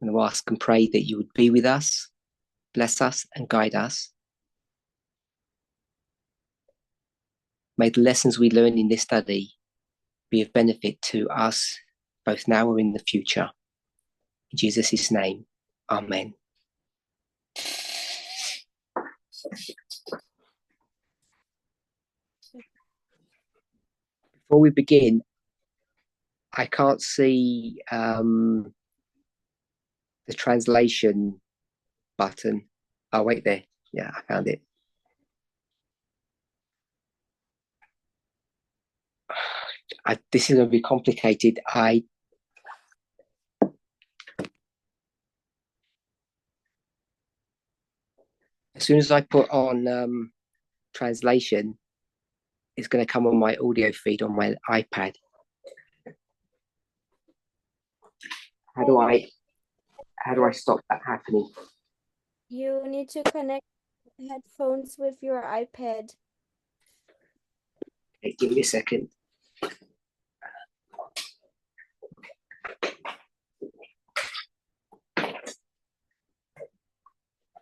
I'm going to ask and pray that you would be with us, bless us and guide us. May the lessons we learn in this study be of benefit to us, both now or in the future. In Jesus' name, amen. Before we begin, I can't see the translation button. Oh, wait there. Yeah, I found it. This is going to be complicated. As soon as I put on translation, it's going to come on my audio feed on my iPad. How do I stop that happening? You need to connect headphones with your iPad. Okay, give me a second.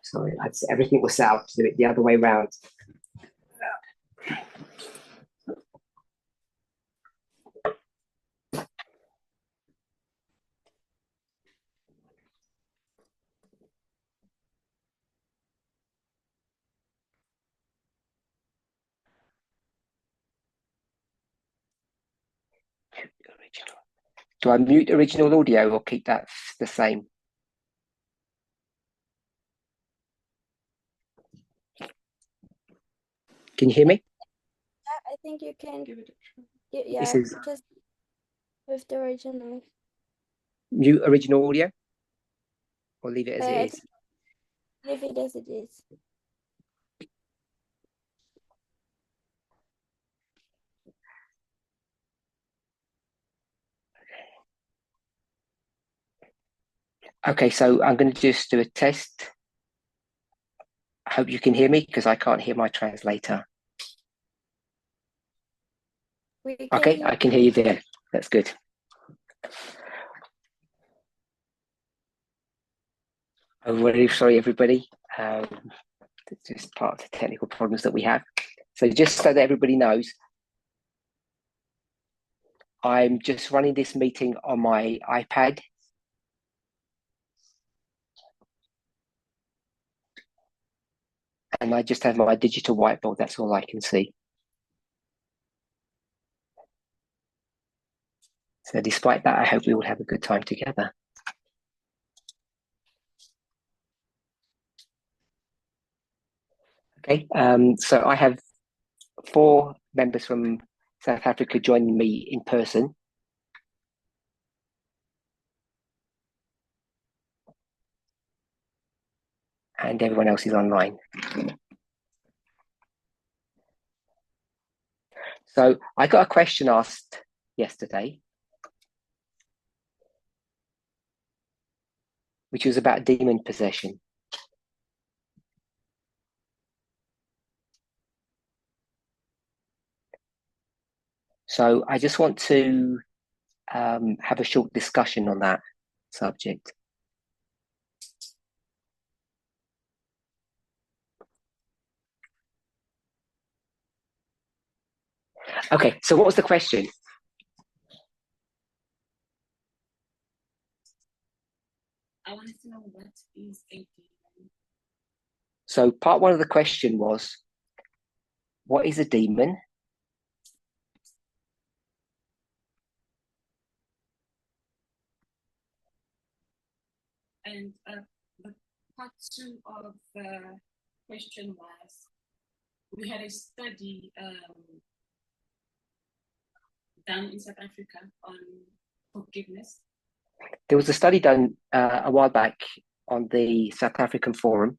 Sorry, everything was set up to do it the other way around. Do I mute original audio or keep that the same? Can you hear me? Yeah, I think you can. Give it a try. Yeah, This is just with the original. mute original audio, or leave it as it is? Leave it as it is. Okay, so I'm going to just do a test. I hope you can hear me because I can't hear my translator. Okay, I can hear you there. That's good. I'm really sorry, everybody. It's just part of the technical problems that we have. So just so that everybody knows, I'm just running this meeting on my iPad. And I just have my digital whiteboard. That's all I can see. So despite that, I hope we will have a good time together. Okay, so I have 4 members from South Africa joining me in person. And everyone else is online. So I got a question asked yesterday, which was about demon possession. So I just want to have a short discussion on that subject. Okay, so what was the question? I wanted to know what is a demon. So part 1 of the question was, what is a demon? And the part 2 of the question was, we had a study done in South Africa on forgiveness. There was a study done a while back on the South African forum.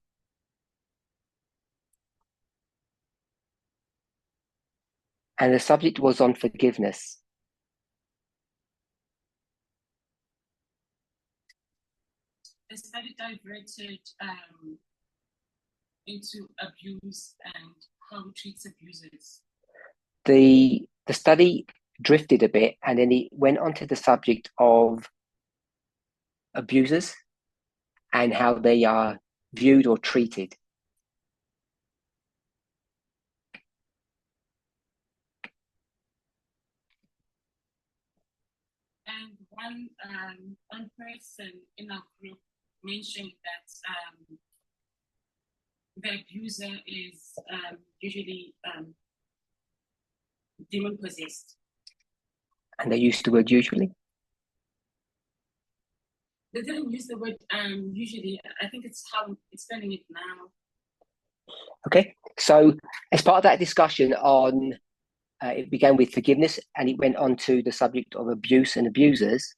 And the subject was on forgiveness. The study diverted into abuse and how we treat abusers. The study drifted a bit, and then it went onto the subject of abusers and how they are viewed or treated. And one person in our group mentioned that the abuser is usually demon possessed. And they used the word usually. They didn't use the word usually. I think it's how it's spelling it now. Okay, so as part of that discussion on, it began with forgiveness and it went on to the subject of abuse and abusers.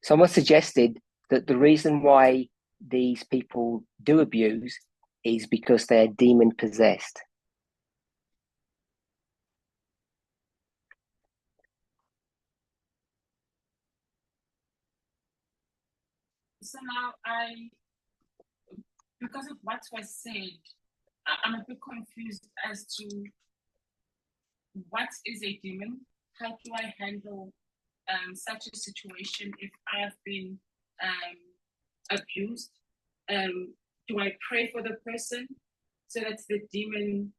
Someone suggested that the reason why these people do abuse is because they're demon possessed. So now because of what was said, I'm a bit confused as to what is a demon? How do I handle such a situation if I have been abused? Do I pray for the person so that the demon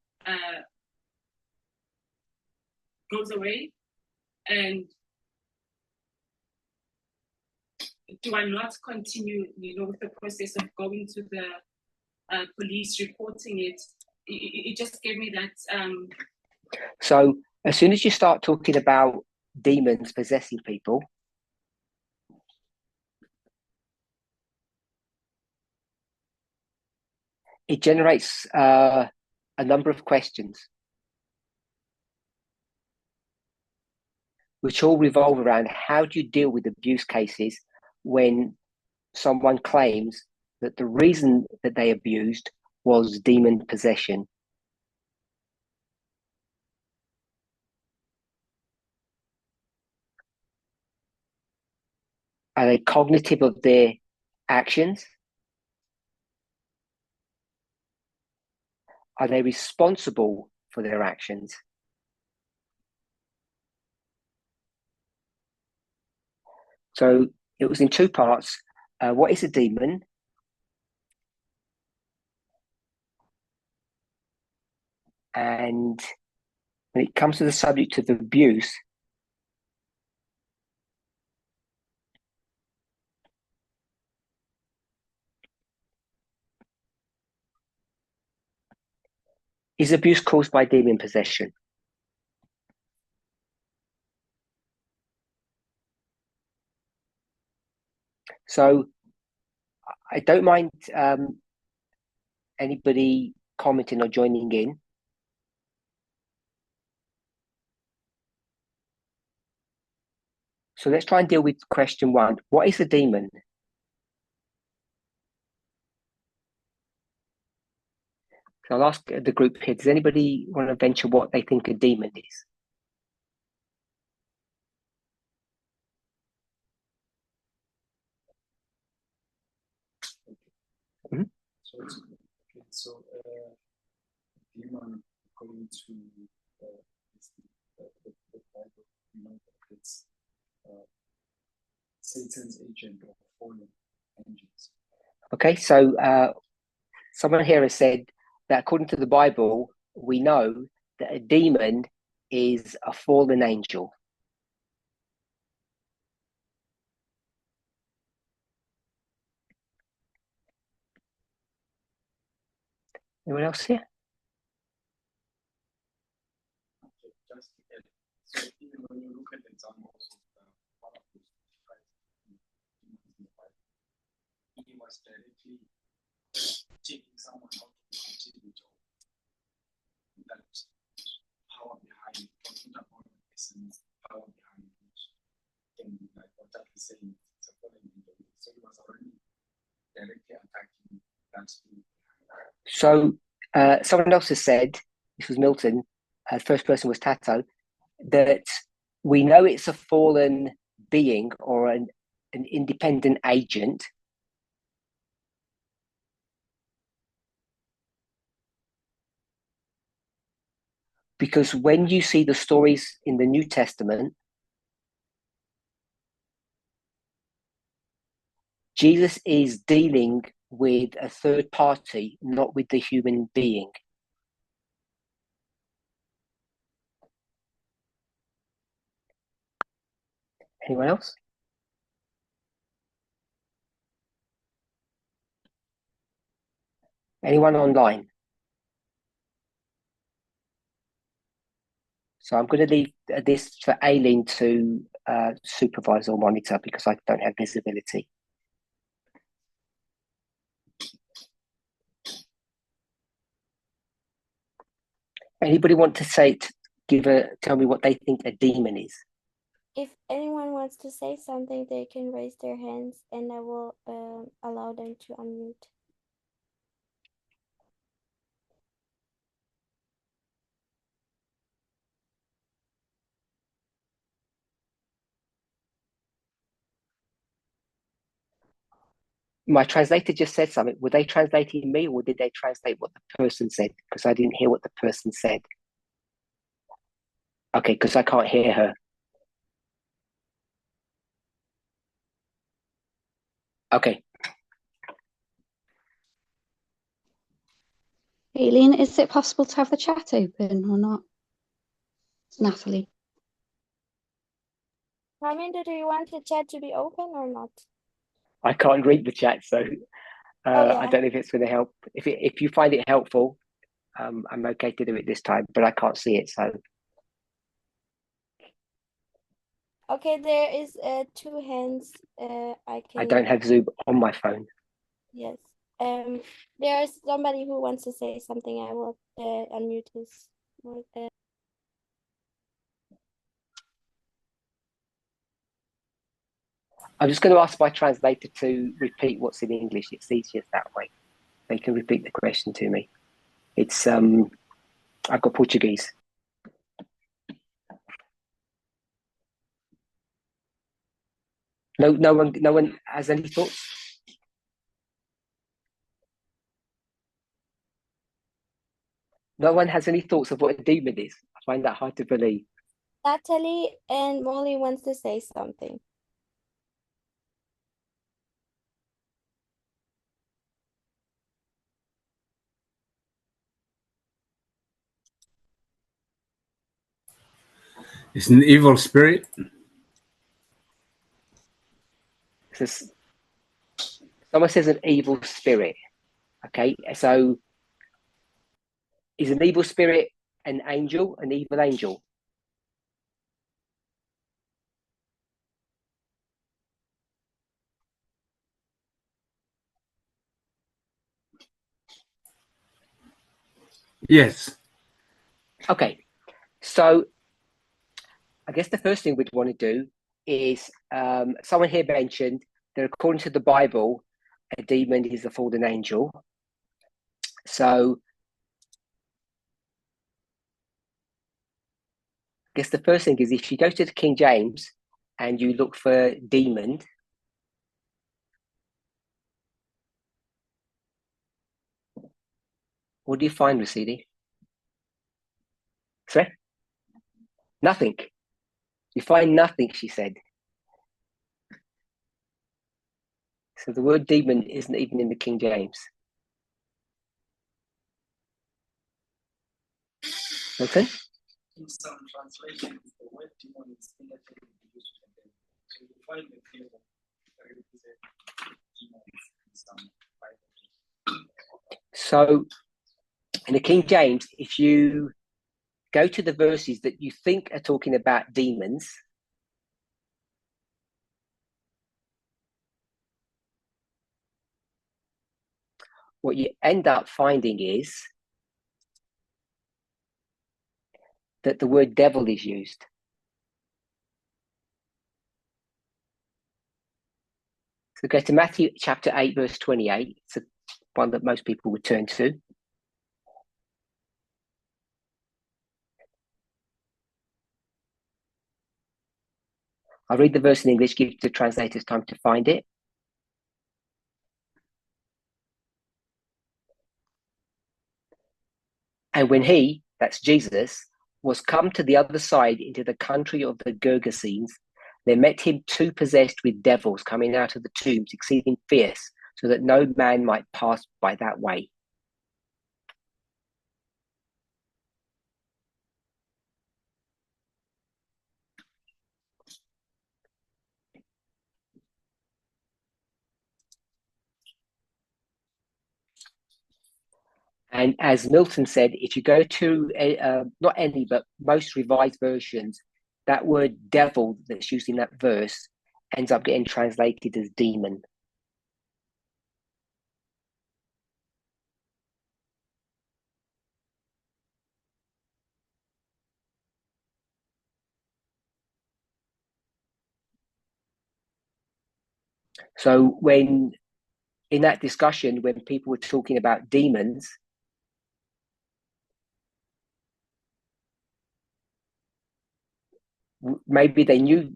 goes away? And do I not continue, with the process of going to the police, reporting it? It just gave me that. So as soon as you start talking about demons possessing people, it generates a number of questions, which all revolve around how do you deal with abuse cases when someone claims that the reason that they abused was demon possession. Are they cognitive of their actions? Are they responsible for their actions? So it was in two parts. What is a demon? And when it comes to the subject of abuse, is abuse caused by demon possession? So I don't mind anybody commenting or joining in. So let's try and deal with question one. What is a demon? So I'll ask the group here, does anybody want to venture what they think a demon is? Mm-hmm. So demon, according to the Bible, it's Satan's agent or fallen angels. Okay, so someone here has said that according to the Bible, we know that a demon is a fallen angel. Anyone else here? Just to add, so even when you look at the examples of one of those demons in the Bible, he was directly taking someone out of the captivity of that power behind, talking about the essence, power behind which can be like what that is saying, it's a fallen angel. So he was already directly attacking that spirit. So someone else has said, this was Milton, first person was Tato, that we know it's a fallen being or an independent agent. Because when you see the stories in the New Testament, Jesus is dealing with a third party, not with the human being. Anyone else? Anyone online? So I'm going to leave this for Aileen to supervise or monitor because I don't have visibility. Anybody want to tell me what they think a demon is? If anyone wants to say something, they can raise their hands and I will allow them to unmute. My translator just said something. Were they translating me or did they translate what the person said? Because I didn't hear what the person said. Okay, because I can't hear her. Okay. Aileen, is it possible to have the chat open or not? Natalie. Parminder, do you want the chat to be open or not? I can't read the chat, so Yeah. I don't know if it's going to help. If you find it helpful, I'm okay to do it this time, but I can't see it, so. Okay, there is 2 hands. I don't have Zoom on my phone. Yes. There is somebody who wants to say something. I will unmute his. I'm just going to ask my translator to repeat what's in English. It's easier that way. They can repeat the question to me. It's I've got Portuguese. No one has any thoughts? No one has any thoughts of what a demon is. I find that hard to believe. Natalie and Molly wants to say something. It's an evil spirit. Someone says an evil spirit. Okay, so is an evil spirit an angel, an evil angel? Yes. Okay, so I guess the first thing we'd want to do is someone here mentioned that according to the Bible, a demon is a fallen angel. So I guess the first thing is if you go to the King James and you look for demon, what do you find, Rasidi? Sorry? Nothing. You find nothing, she said. So the word demon isn't even in the King James. Milton? In some translations, the word demon is interchangeably used with them. So you find the table that represent demons in some Bible. So in the King James, if you go to the verses that you think are talking about demons, what you end up finding is that the word devil is used. So go to Matthew chapter 8, verse 28. It's the one that most people would turn to. I'll read the verse in English, give the translators time to find it. And when he, that's Jesus, was come to the other side into the country of the Gergesenes, there met him two possessed with devils coming out of the tombs, exceeding fierce, so that no man might pass by that way. And as Milton said, if you go to, not any, but most revised versions, that word devil that's used in that verse ends up getting translated as demon. So when, in that discussion, when people were talking about demons, maybe they knew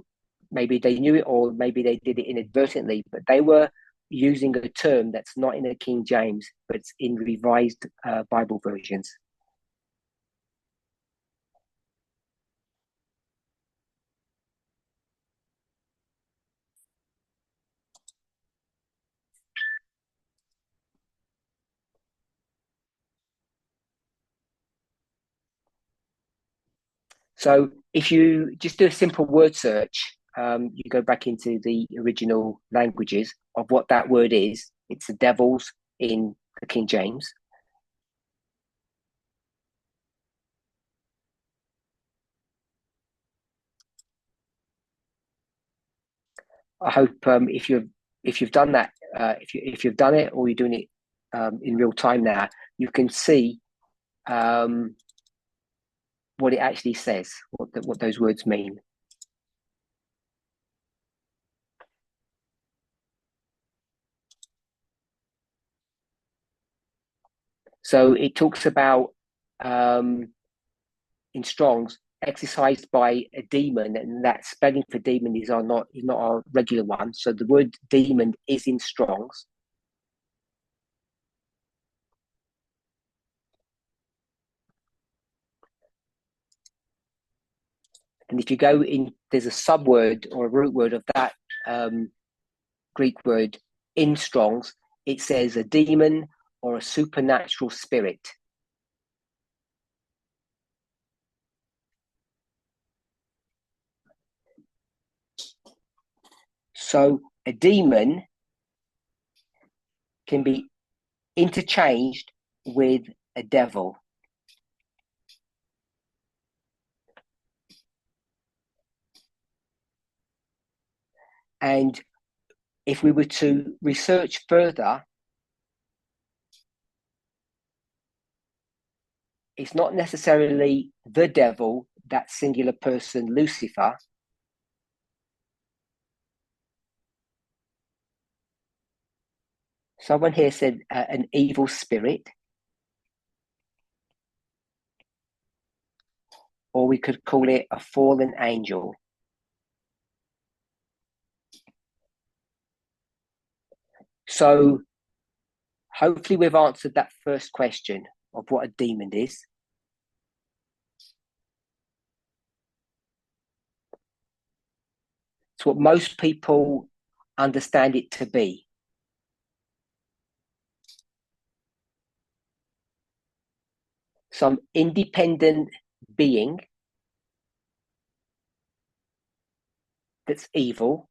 it, or maybe they did it inadvertently, but they were using a term that's not in the King James, but it's in revised Bible versions. So if you just do a simple word search, you go back into the original languages of what that word is. It's the devils in the King James. I hope if you've done that, if you've done it, or you're doing it in real time now, you can see what it actually says, what those words mean. So it talks about in Strong's, exercised by a demon, and that spelling for demon is not our regular one. So the word demon is in Strong's. And if you go in, there's a subword or a root word of that Greek word in Strong's. It says a demon or a supernatural spirit. So a demon can be interchanged with a devil. And if we were to research further, it's not necessarily the devil, that singular person, Lucifer. Someone here said an evil spirit. Or we could call it a fallen angel. So hopefully we've answered that first question of what a demon is. It's what most people understand it to be. Some independent being that's evil,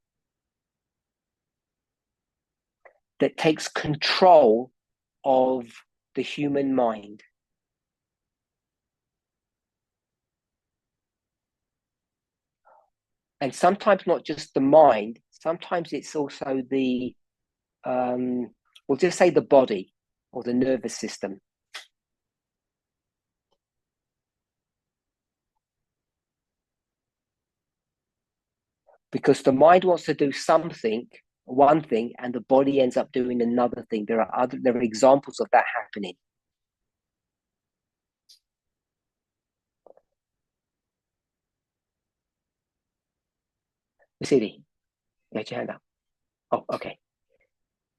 that takes control of the human mind. And sometimes not just the mind, sometimes it's also the, we'll just say the body or the nervous system. Because the mind wants to do something, one thing, and the body ends up doing another thing. There are examples of that happening. Vasily, you had your hand up. Oh, okay.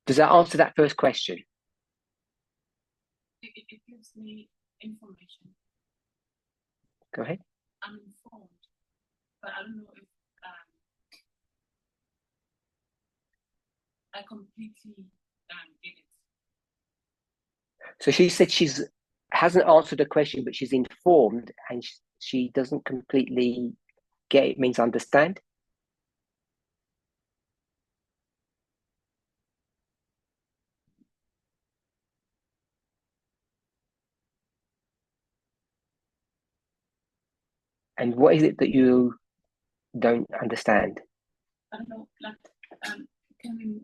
Does that answer that first question? It gives me information. Go ahead. I don't know if I completely get it. So she said hasn't answered the question, but she's informed, and she doesn't completely get it. Means understand. And what is it that you don't understand? I don't know, like, can we,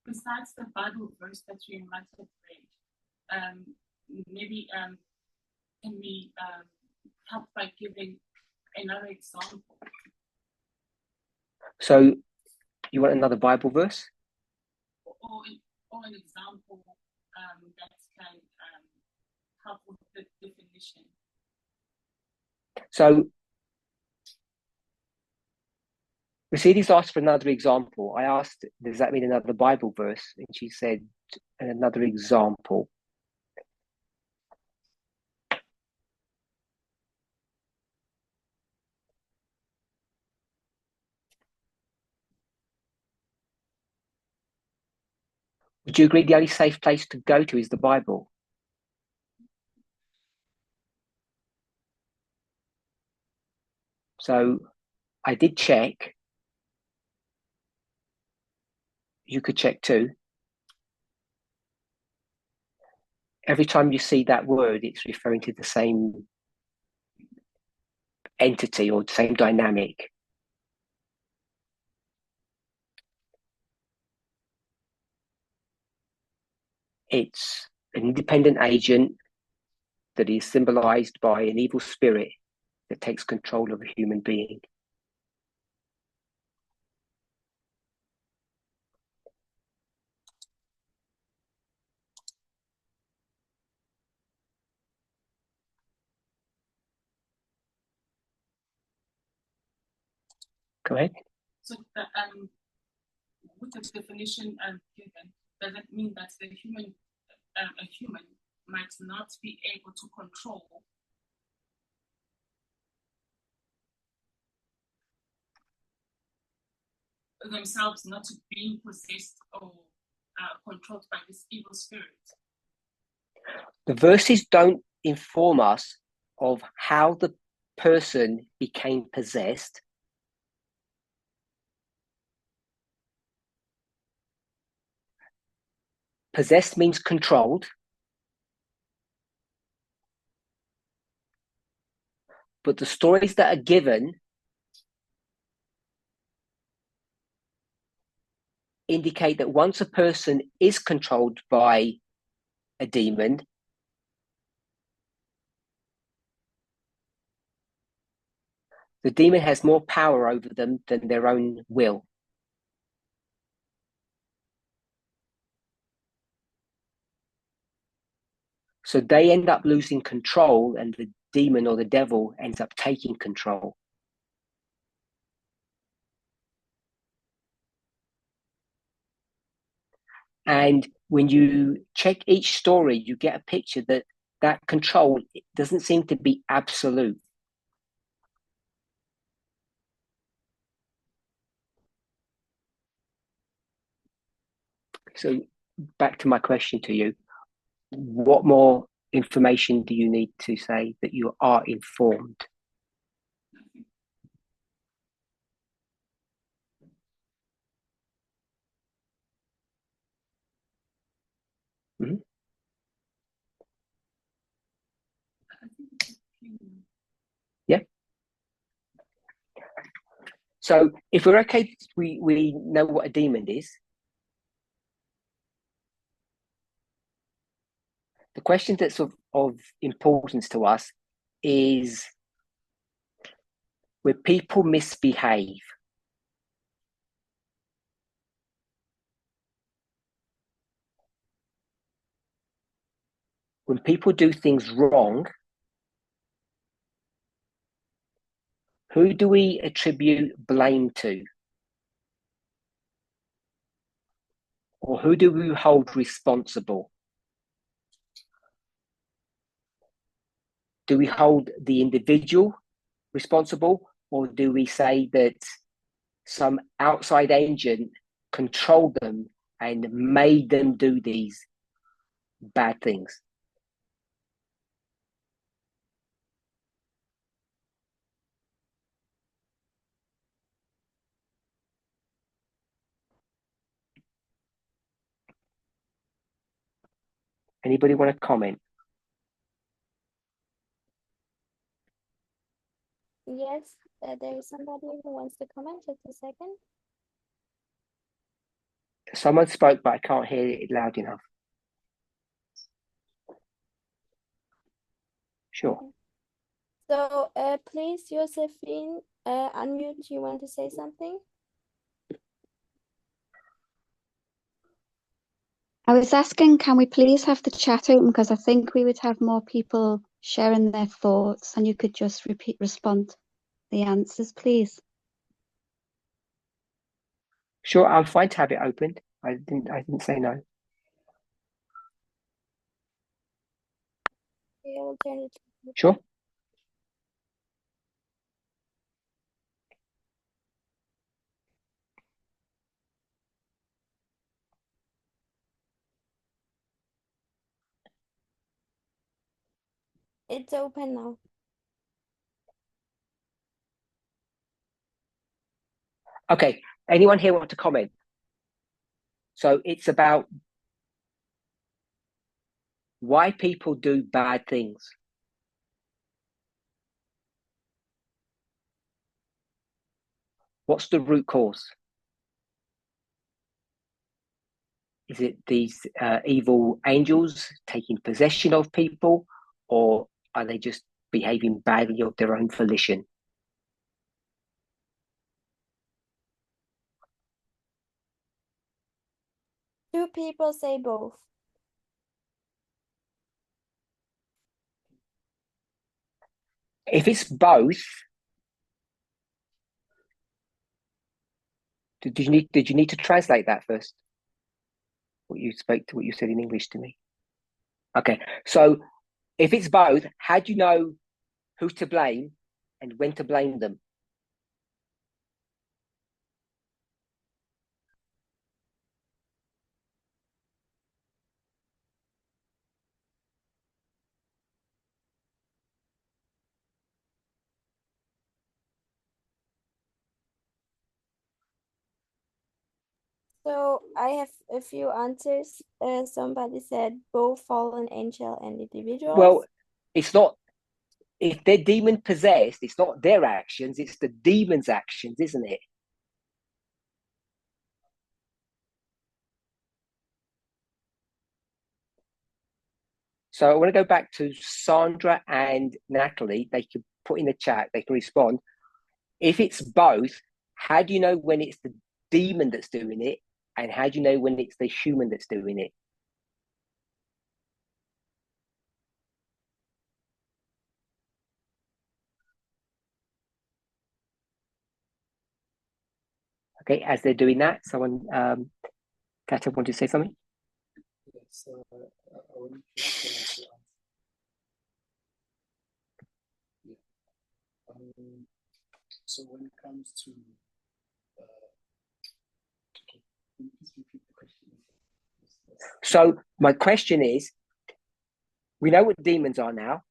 besides the Bible verse that we might have read, maybe can we help by giving another example? So you want another Bible verse? Or an example that can help with the definition. So Mercedes asked for another example. I asked, does that mean another Bible verse? And she said, another example. Would you agree the only safe place to go to is the Bible? So I did check. You could check too. Every time you see that word, it's referring to the same entity or the same dynamic. It's an independent agent that is symbolized by an evil spirit that takes control of a human being. Go ahead. So with the definition given, does that mean that a human might not be able to control themselves, not being possessed or controlled by this evil spirit? The verses don't inform us of how the person became possessed. Possessed means controlled. But the stories that are given indicate that once a person is controlled by a demon, the demon has more power over them than their own will. So they end up losing control, and the demon or the devil ends up taking control. And when you check each story, you get a picture that that control doesn't seem to be absolute. So back to my question to you, what more information do you need to say that you are informed? Mm-hmm. Yeah. So if we're okay, we know what a demon is. The question that's of importance to us is where people misbehave. When people do things wrong, who do we attribute blame to? Or who do we hold responsible? Do we hold the individual responsible, or do we say that some outside agent controlled them and made them do these bad things? Anybody want to comment? Yes, there is somebody who wants to comment. Just a second. Someone spoke, but I can't hear it loud enough. Sure. Okay. So, please, Josephine, unmute. You want to say something? I was asking, can we please have the chat open? Because I think we would have more people sharing their thoughts, and you could just respond the answers, please. Sure, I'm fine to have it opened. I didn't say no. Okay, I will turn it. Sure. It's open now. Okay. Anyone here want to comment? So it's about why people do bad things. What's the root cause? Is it these evil angels taking possession of people, or are they just behaving badly of their own volition? Two people say both. If it's both, did you need to translate that first? What you said in English to me. Okay, so if it's both, how do you know who to blame and when to blame them? So I have a few answers. Somebody said both fallen angel and individuals. Well, it's not. If they're demon possessed, it's not their actions; it's the demon's actions, isn't it? So I want to go back to Sandra and Natalie. They can put in the chat. They can respond. If it's both, how do you know when it's the demon that's doing it, and how do you know when it's the human that's doing it? Okay, as they're doing that, someone, Kata, want to say something? Yes, I want to answer. Yeah. So when it comes to, okay, can you please repeat the question? So my question is, we know what demons are now,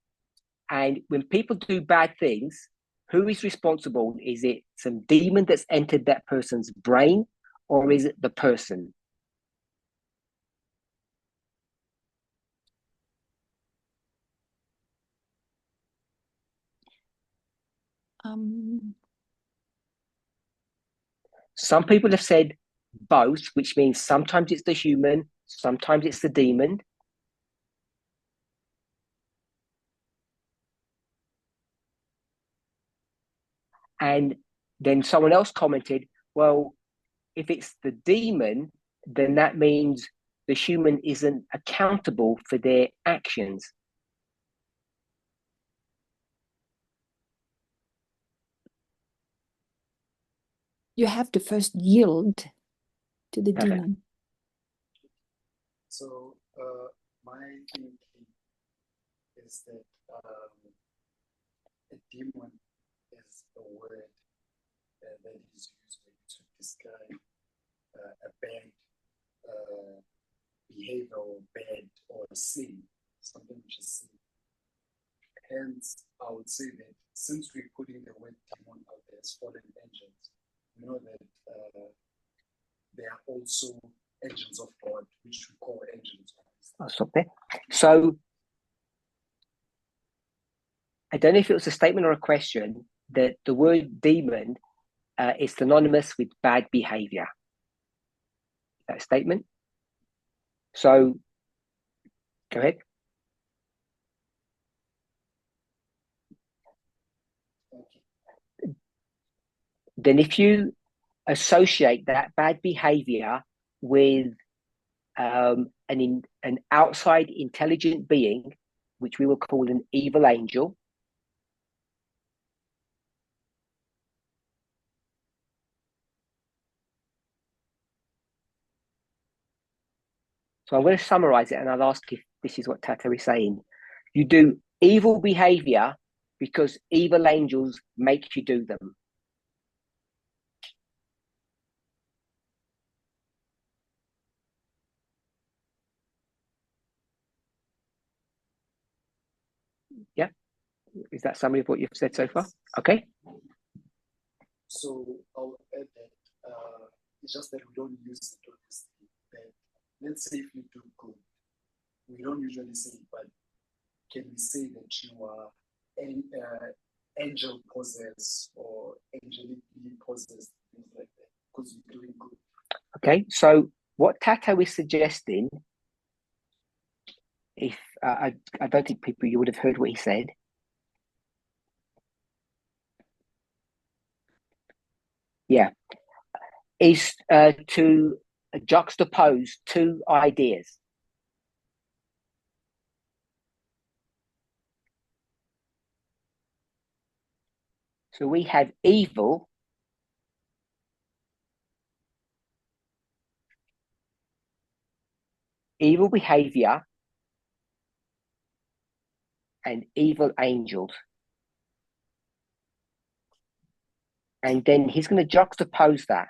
and when people do bad things, who is responsible? Is it some demon that's entered that person's brain, or is it the person? Some people have said both, which means sometimes it's the human, sometimes it's the demon. And then someone else commented, well, if it's the demon, then that means the human isn't accountable for their actions. You have to first yield to the Perfect. demon. So my thinking is that a demon is a word that is used to describe a bad behavior or bad or sin, something which is sin. Hence, I would say that since we're putting the word demon out there as fallen angels, we know that there are also angels of God, which we call angels. I'll stop there. So, I don't know if it was a statement or a question that the word demon is synonymous with bad behavior. That statement. So, go ahead. Then if you associate that bad behavior with an outside intelligent being, which we will call an evil angel, so I'm going to summarize it and I'll ask if this is what Tato is saying. You do evil behavior because evil angels make you do them. Yeah? Is that summary of what you've said so far? Okay. So I'll add that it's just that we don't use it obviously. That let's say if you do good, we don't usually say it, but can we say that you are an angel possessed or angelically possessed, things like that, because you're doing good? Okay, so what Tato is suggesting, if I don't think people, you would have heard what he said. Yeah, is to juxtapose two ideas. So we have evil behavior and evil angels. And then he's going to juxtapose that.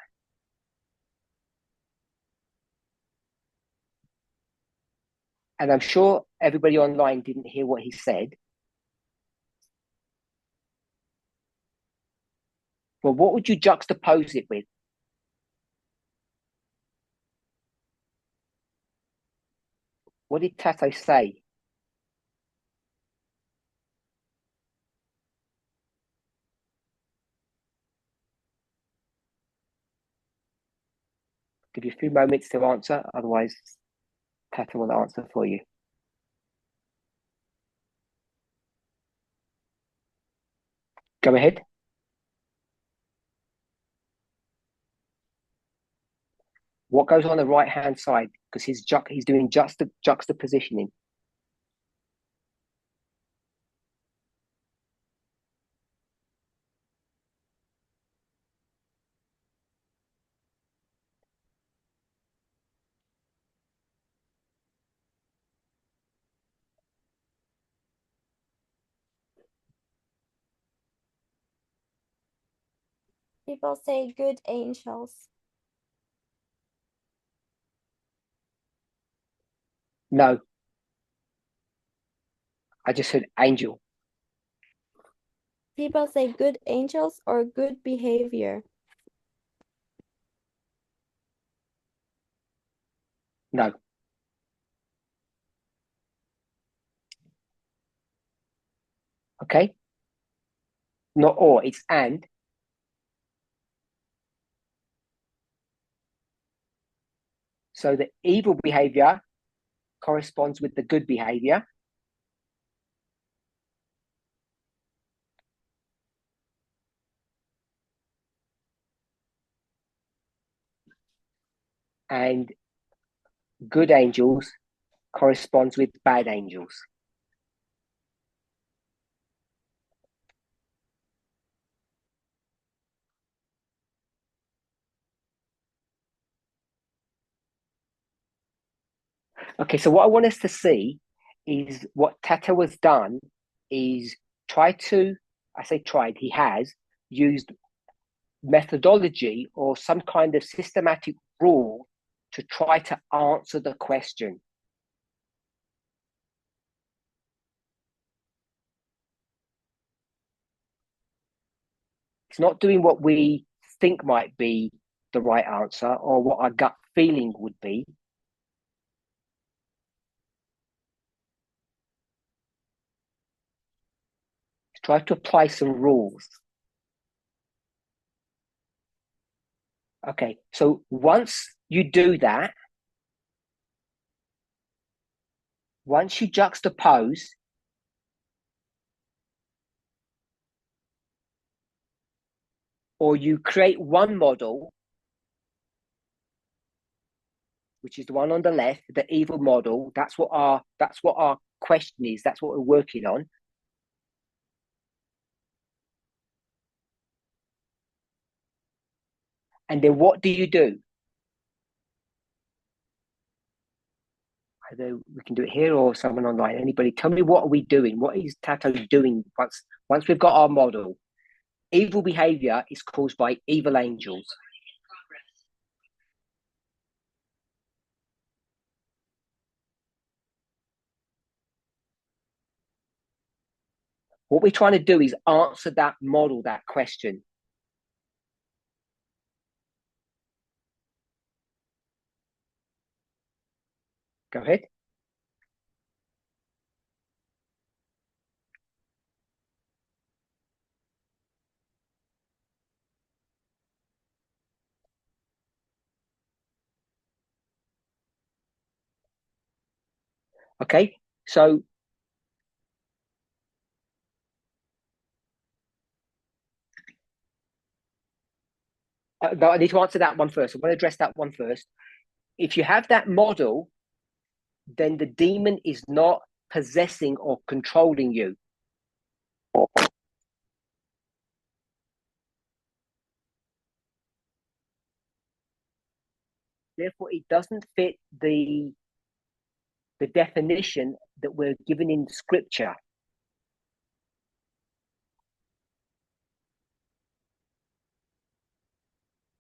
And I'm sure everybody online didn't hear what he said. Well, what would you juxtapose it with? What did Tato say? Give you a few moments to answer, otherwise Tato will answer for you. Go ahead. What goes on the right-hand side? Because he's doing juxtapositioning. People say good angels. No. I just said angel. People say good angels or good behavior. No. Okay? Not or, it's and. So the evil behavior corresponds with the good behavior. And good angels corresponds with bad angels. Okay, so what I want us to see is what Tato has done is I say tried, he has used methodology or some kind of systematic rule to try to answer the question. It's not doing what we think might be the right answer or what our gut feeling would be. Try to apply some rules. Okay, so once you do that, once you juxtapose, or you create one model, which is the one on the left, the evil model, that's what our question is, that's what we're working on. And then what do you do? Either we can do it here or someone online. Anybody, tell me, what are we doing? What is Tato doing once we've got our model? Evil behavior is caused by evil angels. What we're trying to do is answer that model, that question. Go ahead. Okay, so no, I need to answer that one first. I'm going to address that one first. If you have that model, then the demon is not possessing or controlling you. Therefore, it doesn't fit the definition that we're given in scripture.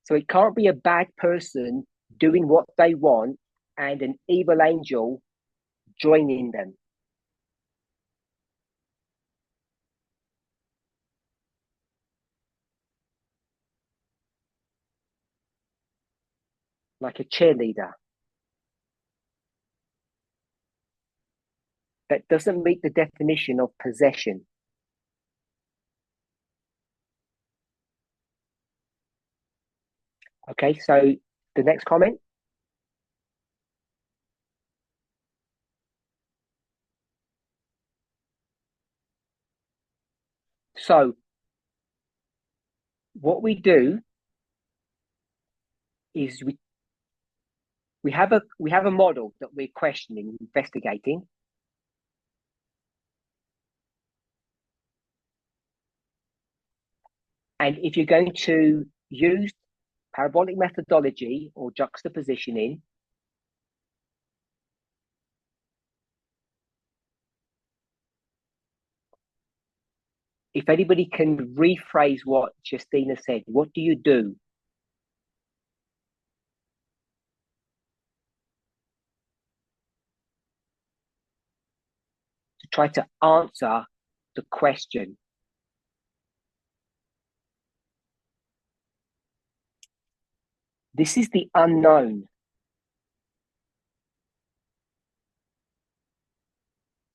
So it can't be a bad person doing what they want and an evil angel joining them. Like a cheerleader. That doesn't meet the definition of possession. Okay, so the next comment. So what we do is we have a model that we're questioning, investigating. And if you're going to use parabolic methodology or juxtapositioning, if anybody can rephrase what Justina said, what do you do? To try to answer the question. This is the unknown.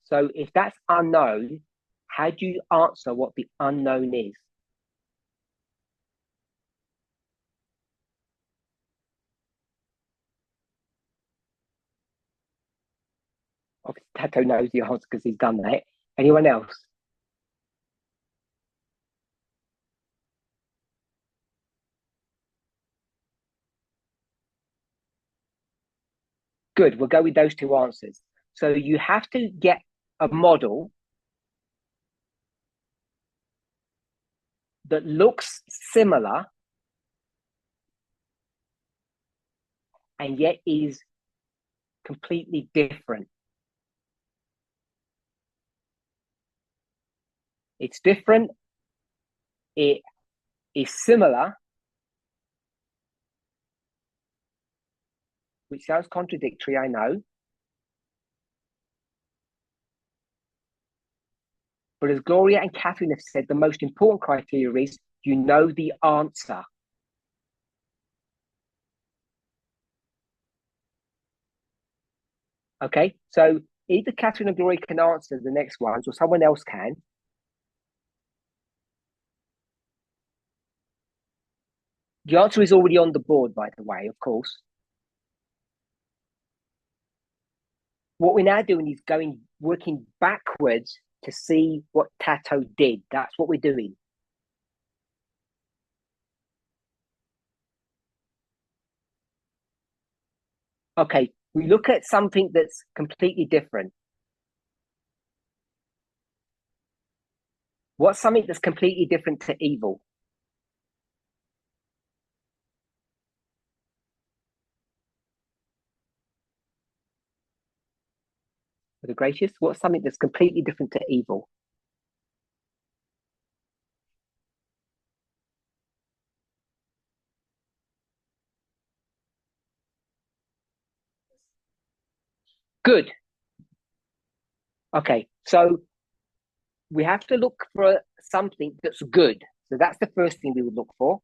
So if that's unknown, how do you answer what the unknown is? Tato knows the answer because he's done that. Anyone else? Good, we'll go with those two answers. So you have to get a model that looks similar and yet is completely different. It's different. It is similar, which sounds contradictory, I know. But as Gloria and Catherine have said, the most important criteria is you know the answer. Okay, so either Catherine and Gloria can answer the next ones or someone else can. The answer is already on the board, by the way, of course. What we're now doing is working backwards to see what Tato did. That's what we're doing. Okay, we look at something that's completely different. What's something that's completely different to evil? For the gracious, what's something that's completely different to evil? Good. Okay, so we have to look for something that's good. So that's the first thing we would look for.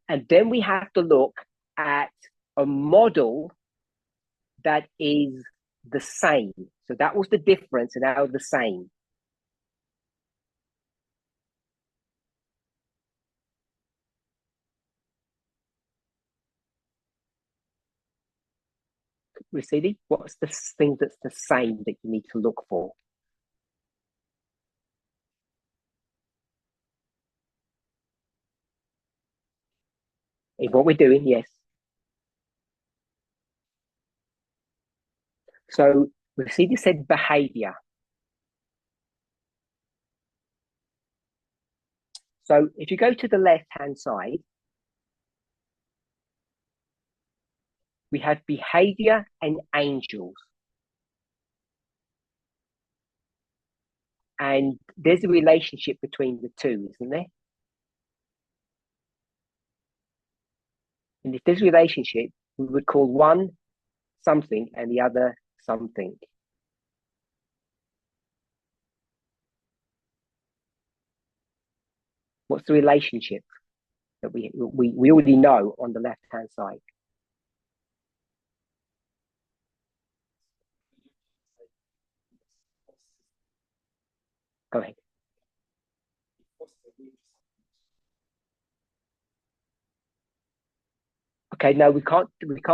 And then we have to look at a model that is the same. So that was the difference, and now the same. Racidi, what's the thing that's the same that you need to look for? Is what we're doing, yes. So Racidi said behavior. So if you go to the left-hand side, we have behavior and angels. And there's a relationship between the two, isn't there? And if there's a relationship, we would call one something and the other something. What's the relationship that we already know on the left-hand side? Go ahead. Okay, no, we can't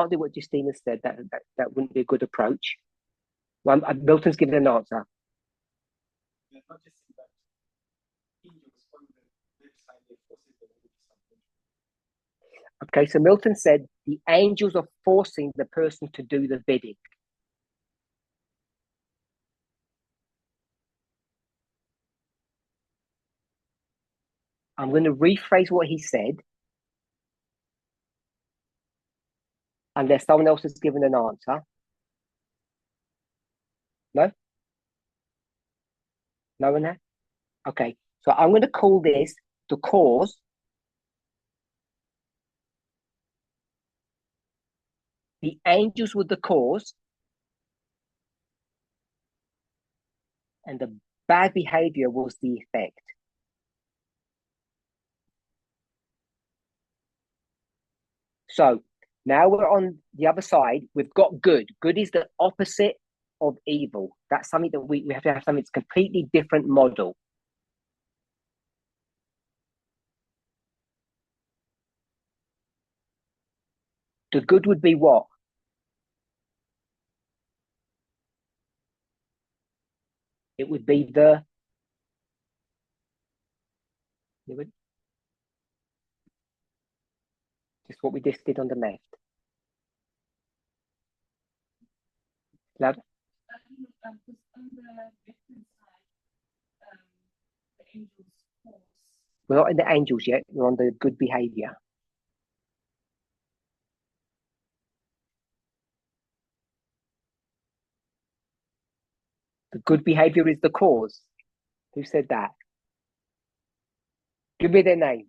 do what Justina said. That wouldn't be a good approach. Well, Milton's given an answer. Okay, so Milton said the angels are forcing the person to do the bidding. I'm going to rephrase what he said, unless someone else has given an answer. No? No one has? Okay, so I'm going to call this the cause. The angels were the cause, and the bad behavior was the effect. So now we're on the other side. We've got good. Good is the opposite of evil. That's something that we have to have something that's completely different model. The good would be what? It would be the just what we just did on the left. Louder. On the left-hand side, the angels force. We're not in the angels yet. We're on the good behavior. The good behavior is the cause. Who said that? Give me their name.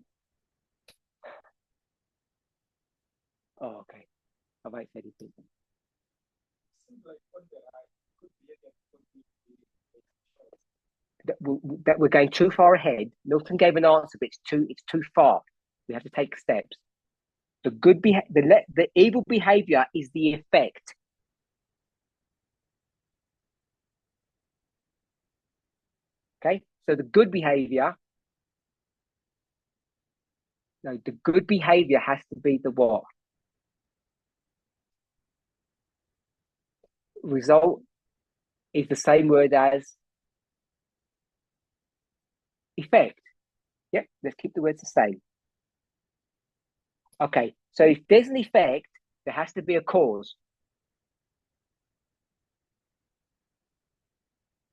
Oh, okay. I might say anything. That we're going too far ahead. Milton gave an answer, but it's too far. We have to take steps. The evil behavior is the effect. Okay, so the good behavior. No, the good behavior has to be the what? Result is the same word as effect. Yep, let's keep the words the same. Okay, so if there's an effect, there has to be a cause.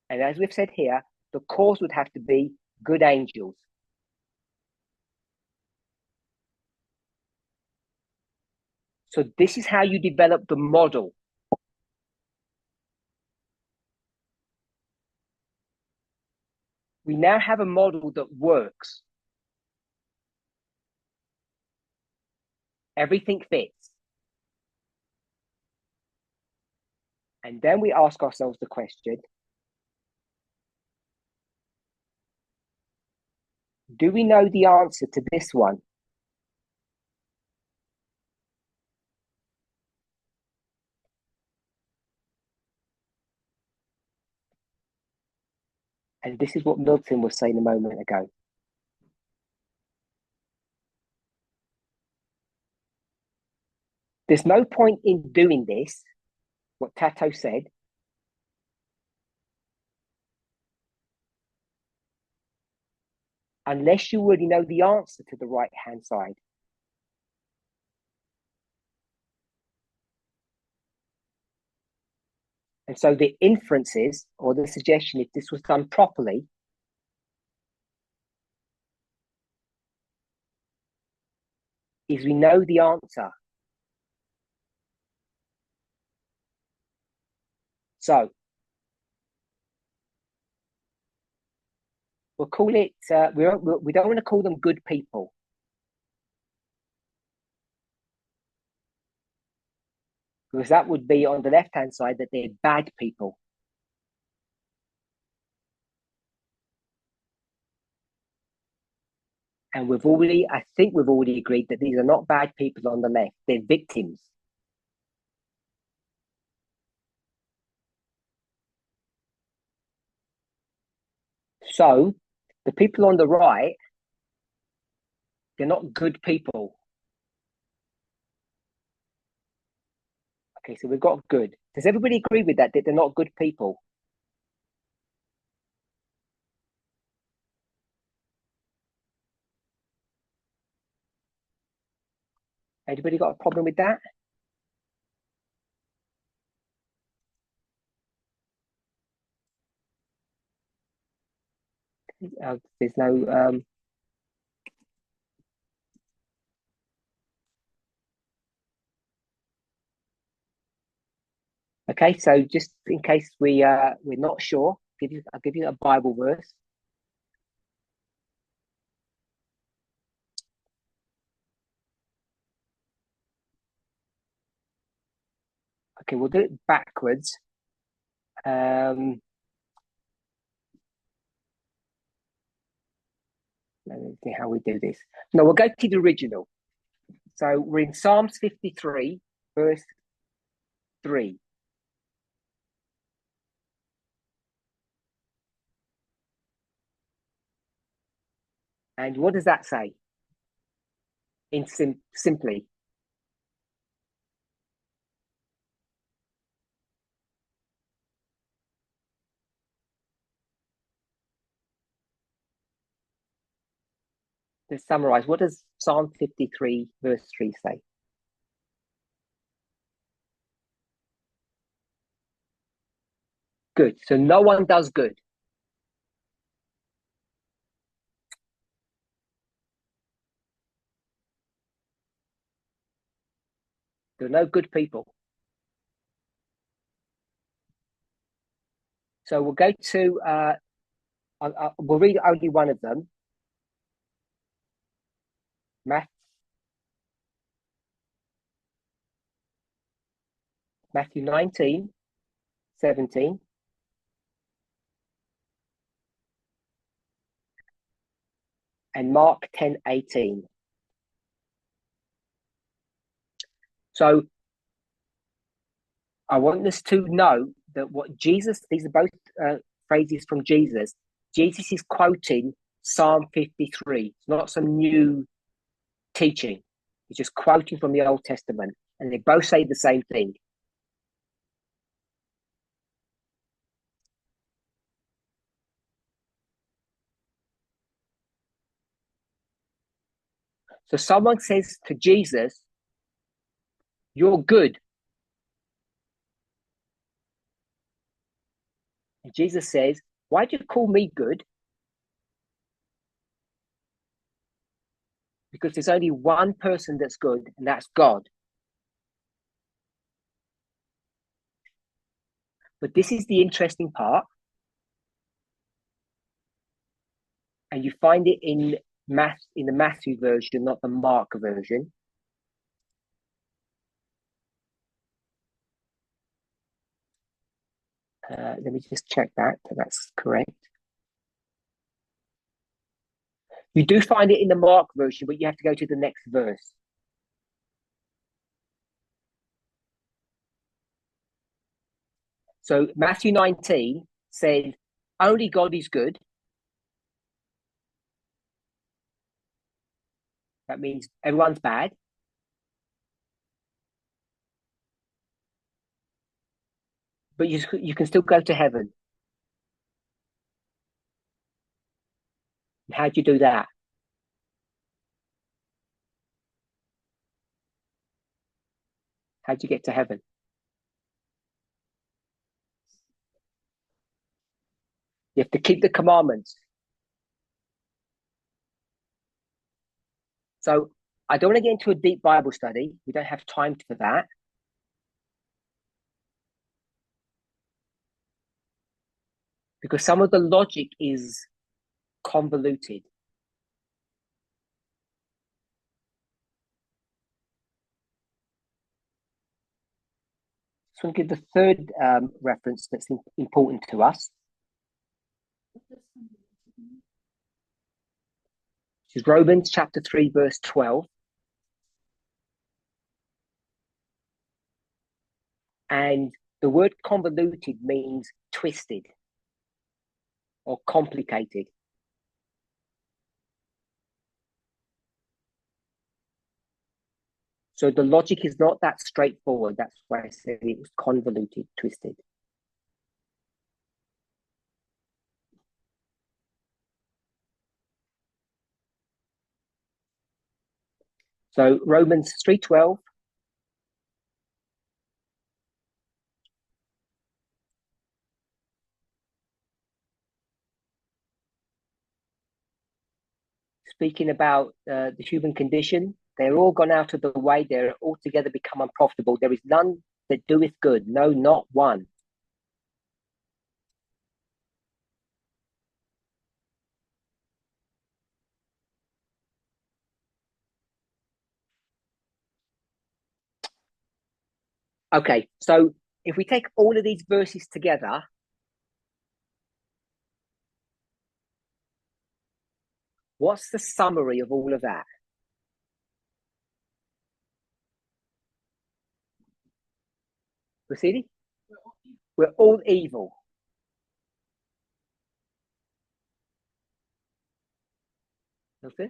And as we've said here, the cause would have to be good angels. So this is how you develop the model. We now have a model that works. Everything fits. And then we ask ourselves the question, do we know the answer to this one? And this is what Milton was saying a moment ago. There's no point in doing this, what Tato said, unless you already know the answer to the right-hand side. And so the inferences or the suggestion, if this was done properly, is we know the answer. So we'll call it, we don't want to call them good people. Because that would be on the left-hand side that they're bad people. And I think we've already agreed that these are not bad people on the left, they're victims. So the people on the right, they're not good people. Okay, so we've got good. Does everybody agree with that they're not good people? Anybody got a problem with that? There's no okay, so just in case we're not sure, I'll give you a Bible verse. Okay, we'll do it backwards. Let me see how we do this. No, we'll go to the original. So we're in Psalms 53, verse 3. And what does that say? In simply. To summarize, what does Psalm 53, verse 3 say? Good. So no one does good. There are no good people. So we'll go to, we'll read only one of them. Matthew 19:17. And Mark 10:18. So I want us to know that what Jesus, these are both phrases from Jesus. Jesus is quoting Psalm 53. It's not some new teaching. He's just quoting from the Old Testament. And they both say the same thing. So someone says to Jesus, "You're good." And Jesus says, "Why do you call me good?" Because there's only one person that's good, and that's God. But this is the interesting part. And you find it in the Matthew version, not the Mark version. Let me just check that that's correct. You do find it in the Mark version, but you have to go to the next verse. So Matthew 19 says, "Only God is good." That means everyone's bad. But you can still go to heaven. How do you do that? How do you get to heaven? You have to keep the commandments. So I don't want to get into a deep Bible study. We don't have time for that. Because some of the logic is convoluted. So I'll give the third reference that's important to us. Which is Romans chapter 3, verse 12. And the word convoluted means twisted or complicated. So the logic is not that straightforward. That's why I said it was convoluted, twisted. So Romans 3:12. Speaking about the human condition, they're all gone out of the way. They're altogether become unprofitable. There is none that doeth good. No, not one. Okay, so if we take all of these verses together, what's the summary of all of that? Rosidi? We're all evil. Okay.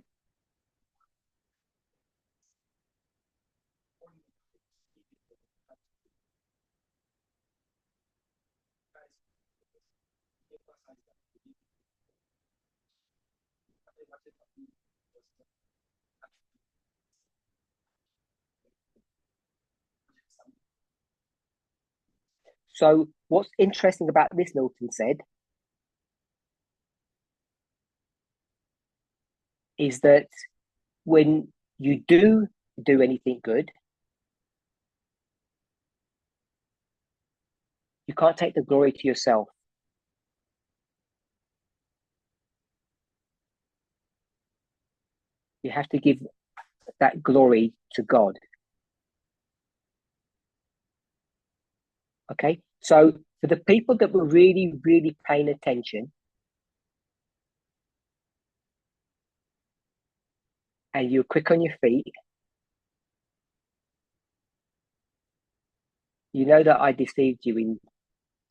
So what's interesting about this, Milton said, is that when you do anything good, you can't take the glory to yourself. You have to give that glory to God. Okay, so for the people that were really, really paying attention, and you're quick on your feet, you know that I deceived you in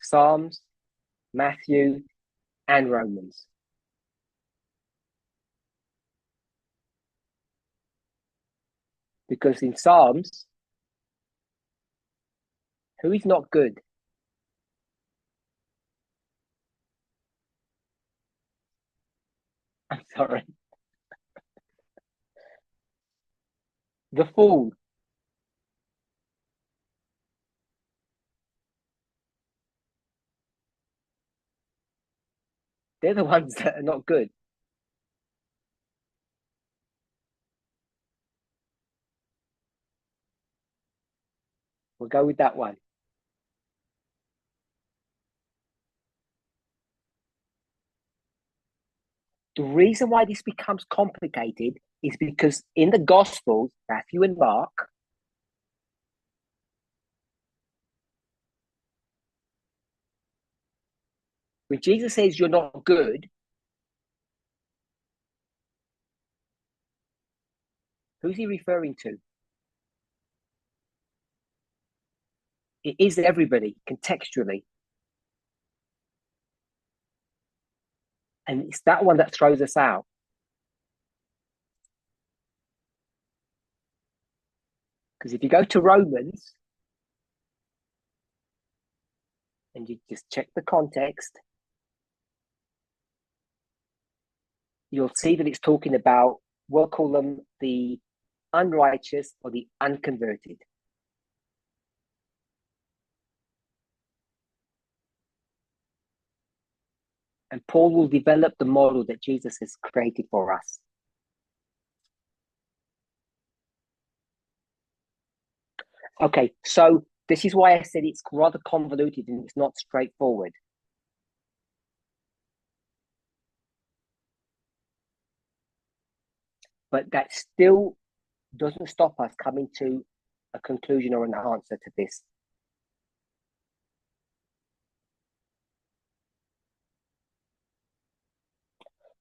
Psalms, Matthew, and Romans. Because in Psalms, who is not good? I'm sorry. The fool. They're the ones that are not good. We'll go with that one. The reason why this becomes complicated is because in the Gospels, Matthew and Mark, when Jesus says you're not good, who's he referring to? It is everybody, contextually. And it's that one that throws us out. Because if you go to Romans, and you just check the context, you'll see that it's talking about, we'll call them the unrighteous or the unconverted. And Paul will develop the model that Jesus has created for us. Okay, so this is why I said it's rather convoluted and it's not straightforward. But that still doesn't stop us coming to a conclusion or an answer to this.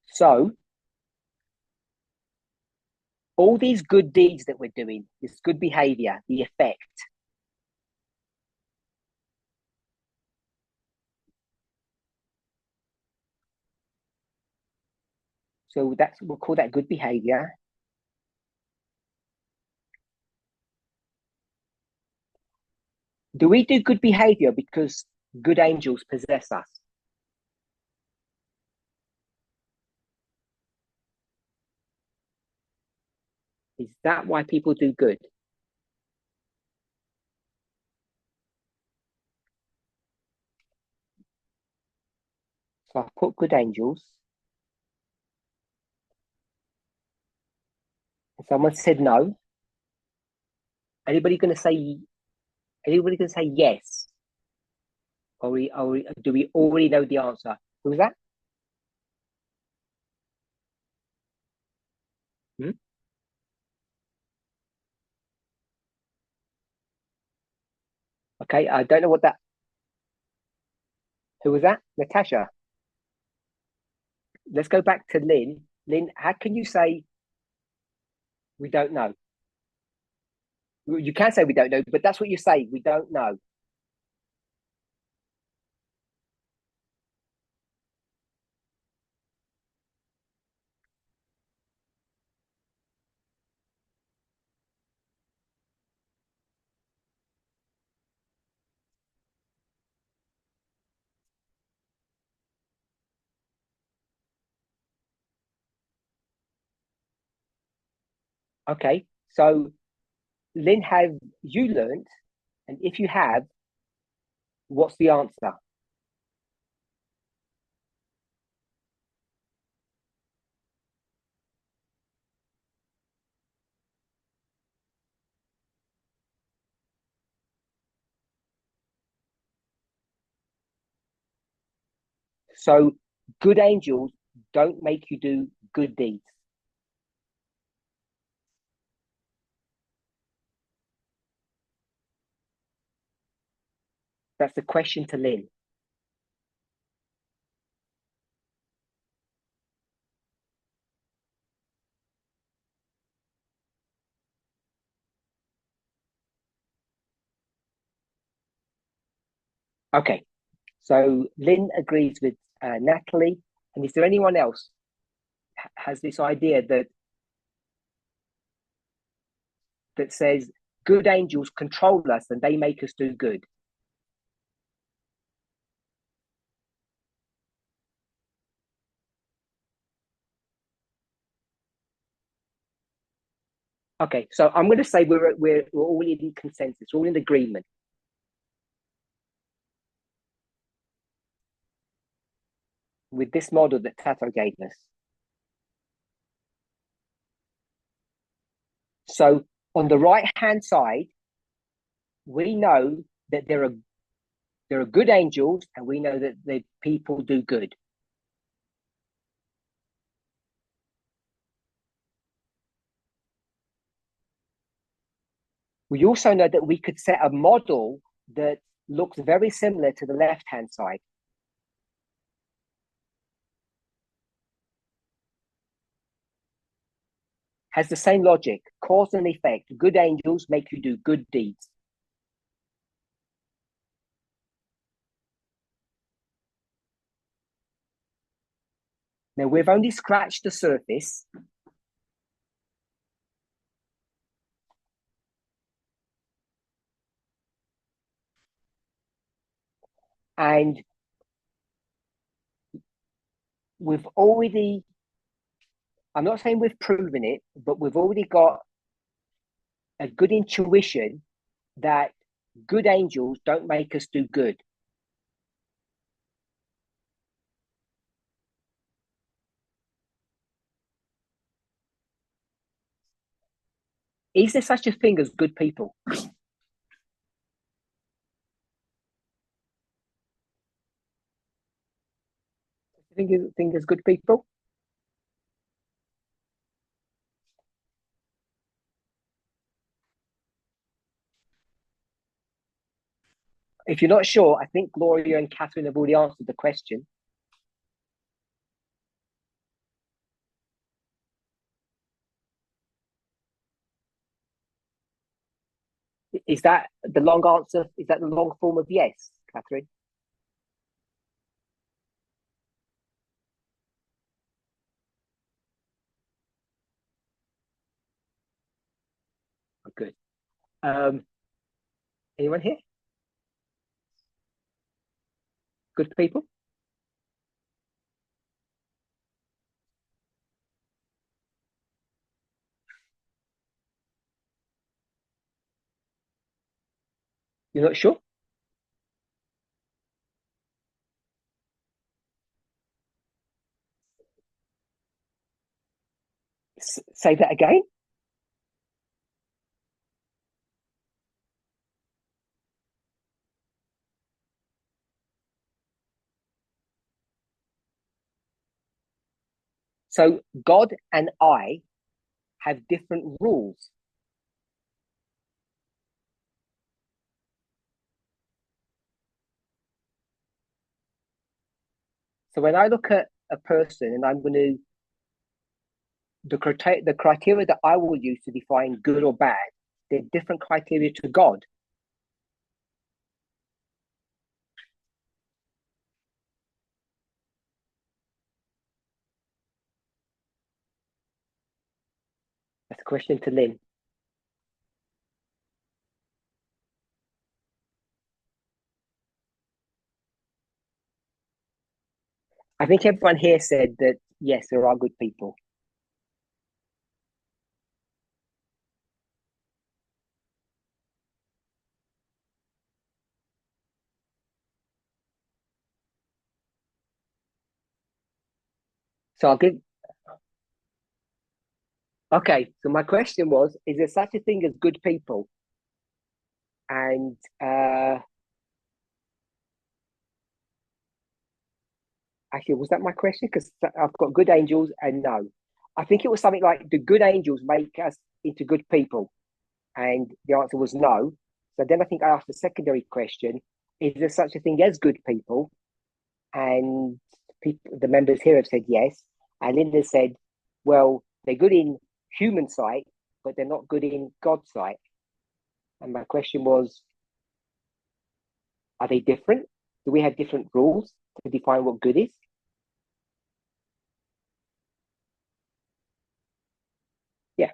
So, all these good deeds that we're doing, this good behavior, the effect, so we'll call that good behavior. Do we do good behavior because good angels possess us? Is that why people do good? So I've put good angels. And someone said no. Anybody going to say yes? Or do we already know the answer? Who was that? Okay, I don't know what that. Who was that? Natasha. Let's go back to Lynn. Lynn, how can you say we don't know? You can say we don't know, but that's what you say. We don't know. Okay, so Lynn, have you learned? And if you have, what's the answer? So good angels don't make you do good deeds. That's the question to Lynn. Okay, so Lynn agrees with Natalie. And is there anyone else has this idea that says good angels control us and they make us do good? Okay, so I'm going to say we're all in consensus, we're all in agreement. With this model that Tato gave us. So on the right-hand side, we know that there are good angels, and we know that the people do good. We also know that we could set a model that looks very similar to the left-hand side. Has the same logic, cause and effect. Good angels make you do good deeds. Now, we've only scratched the surface. And we've already, I'm not saying we've proven it, but we've already got a good intuition that good angels don't make us do good. Is there such a thing as good people? Thing as good people? If you're not sure, I think Gloria and Catherine have already answered the question. Is that the long answer? Is that the long form of yes, Catherine? Oh, good. Anyone here? Good people? You're not sure? Say that again. So God and I have different rules. So when I look at a person and I'm going to, the criteria that I will use to define good or bad, they're different criteria to God. That's a question to Lynn. I think everyone here said that, yes, there are good people. So I'll give. Okay, so my question was, is there such a thing as good people? And actually, was that my question? Because I've got good angels and no. I think it was something like, do good angels make us into good people? And the answer was no. So then I think I asked a secondary question, is there such a thing as good people? And people, the members here have said yes. And Linda said, well, they're good in human sight, but they're not good in God's sight. And my question was, are they different? Do we have different rules to define what good is? Yeah.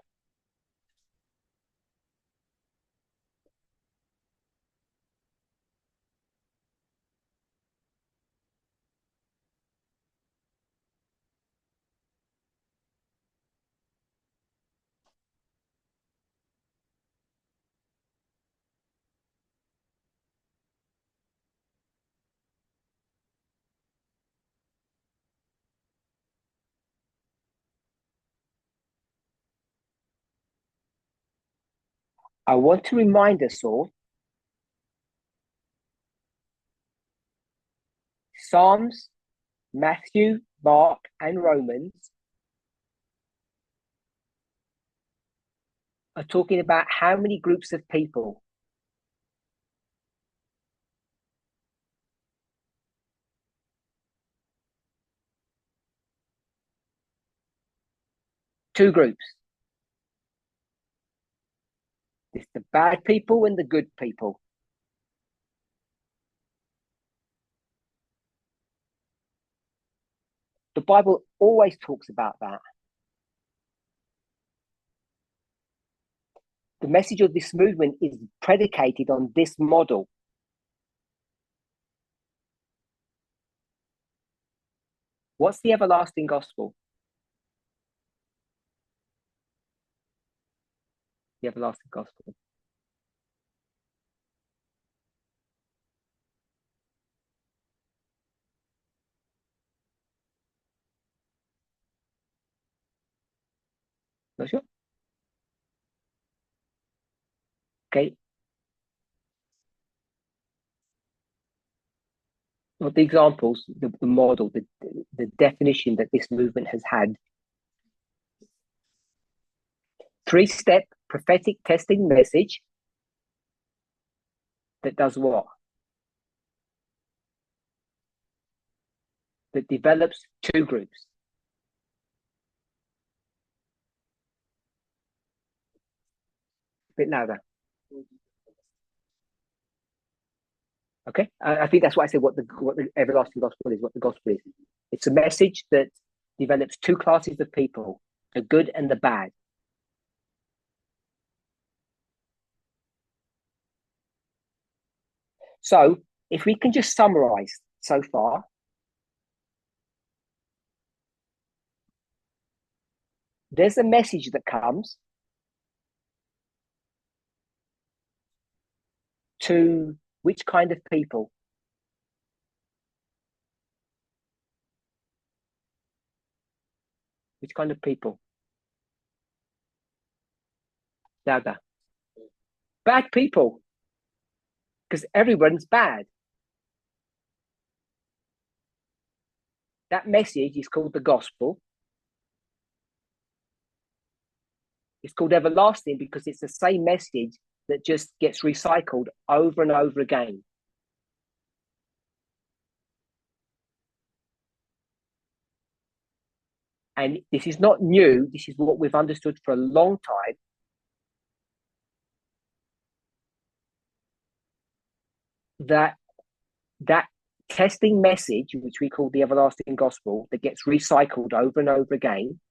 I want to remind us all, Psalms, Matthew, Mark, and Romans are talking about how many groups of people? Two groups. It's the bad people and the good people. The Bible always talks about that. The message of this movement is predicated on this model. What's the everlasting gospel? The everlasting gospel. Not sure? Okay. Well, the examples, the model, the definition that this movement has had. 3-step prophetic testing message that does what? That develops two groups. A bit louder. Okay, I think that's why I said what the everlasting gospel is, what the gospel is. It's a message that develops two classes of people, the good and the bad. So if we can just summarize so far, there's a message that comes to which kind of people? Which kind of people? Louder. Bad people. Because everyone's bad. That message is called the gospel. It's called everlasting because it's the same message that just gets recycled over and over again. And this is not new. This is what we've understood for a long time. That testing message, which we call the everlasting gospel, that gets recycled over and over again,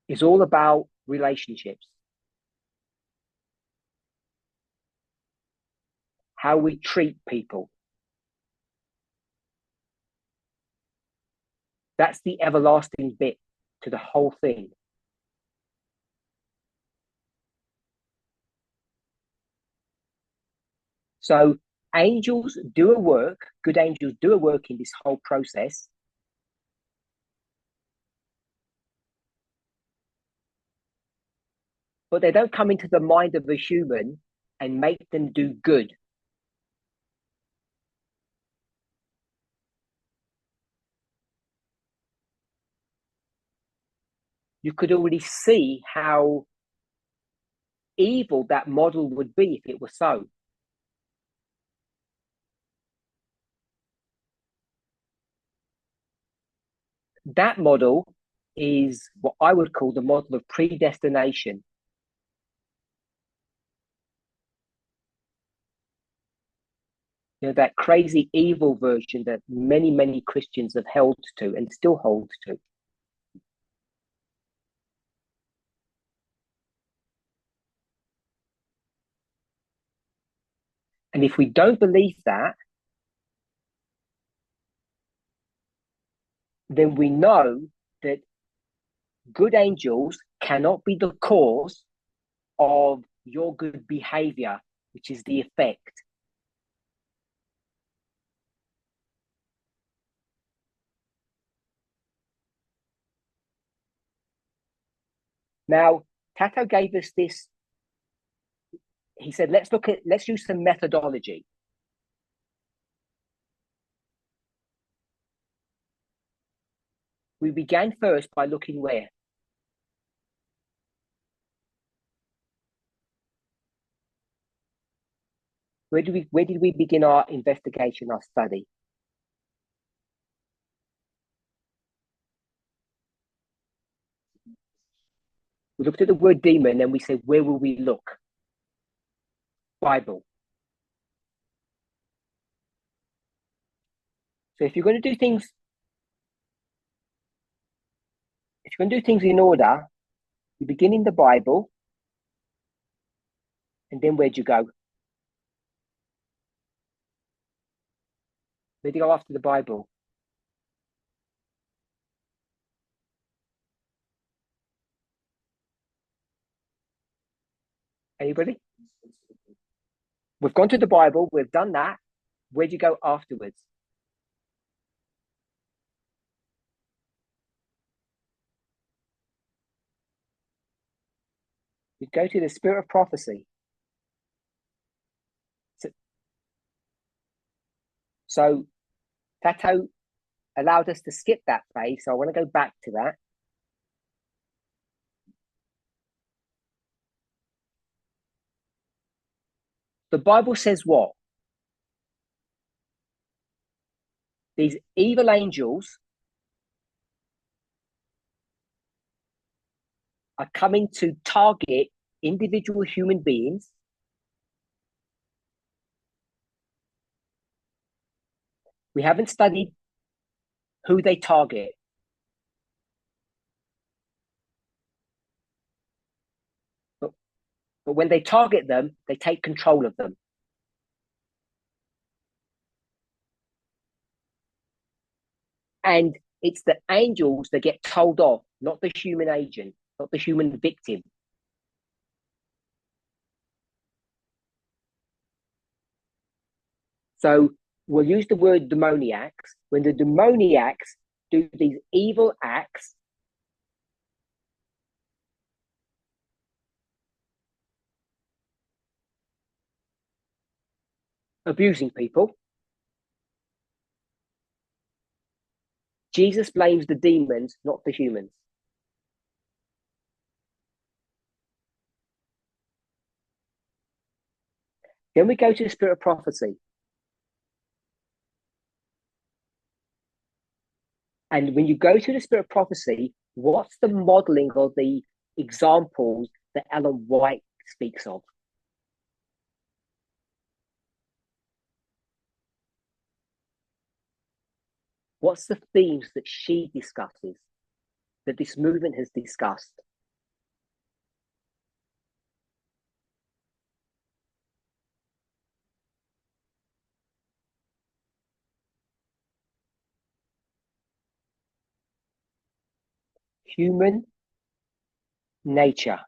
is all about relationships. How we treat people. That's the everlasting bit to the whole thing. So angels do a work, good angels do a work in this whole process. But they don't come into the mind of a human and make them do good. you could already see how evil that model would be if it were so. That model is what I would call the model of predestination. You know, that crazy evil version that many, many Christians have held to and still hold to. And if we don't believe that, then we know that good angels cannot be the cause of your good behavior, which is the effect. Now, Tato gave us this. He said, let's use some methodology. We began first by looking where? Where did we begin our investigation, our study? We looked at the word demon and we said, where will we look? Bible. So if you're going to do things, in order, you begin in the Bible, and then where'd you go? Where'd you go after the Bible? Anybody? We've gone to the Bible, we've done that. Where'd you go afterwards? You go to the spirit of prophecy. So Tato allowed us to skip that phase, so I want to go back to that. The Bible says what? These evil angels are coming to target individual human beings. We haven't studied who they target. But when they target them, they take control of them. And it's the angels that get told off, not the human agent, not the human victim. So we'll use the word demoniacs. When the demoniacs do these evil acts, abusing people, Jesus blames the demons, not the humans. Then we go to the spirit of prophecy. And when you go to the spirit of prophecy, what's the modeling of the examples that Ellen White speaks of? What's the themes that she discusses, that this movement has discussed? Human nature.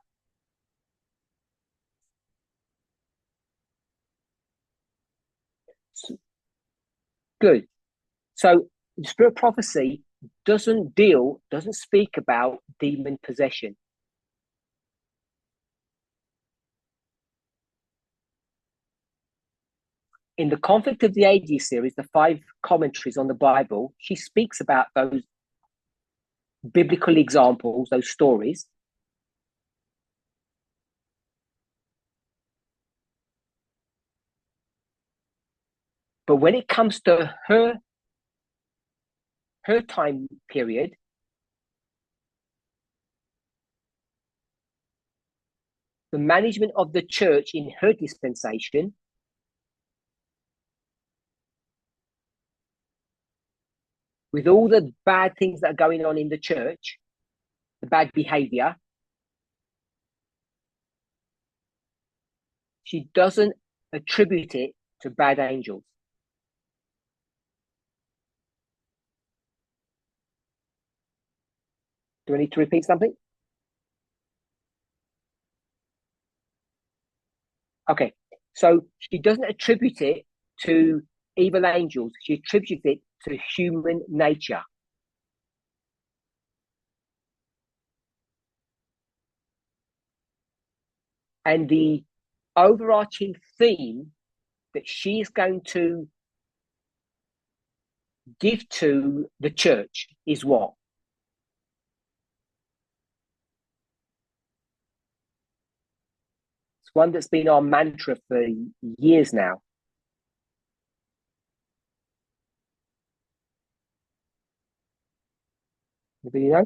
Good. So the spirit of prophecy doesn't speak about demon possession. In the Conflict of the Ages series, the 5 commentaries on the Bible, she speaks about those biblical examples, those stories. But when it comes to her time period, the management of the church in her dispensation, with all the bad things that are going on in the church, the bad behavior, she doesn't attribute it to bad angels. Do I need to repeat something? Okay, so she doesn't attribute it to evil angels. She attributes it to human nature. And the overarching theme that she is going to give to the church is what? It's one that's been our mantra for years now. Anybody know?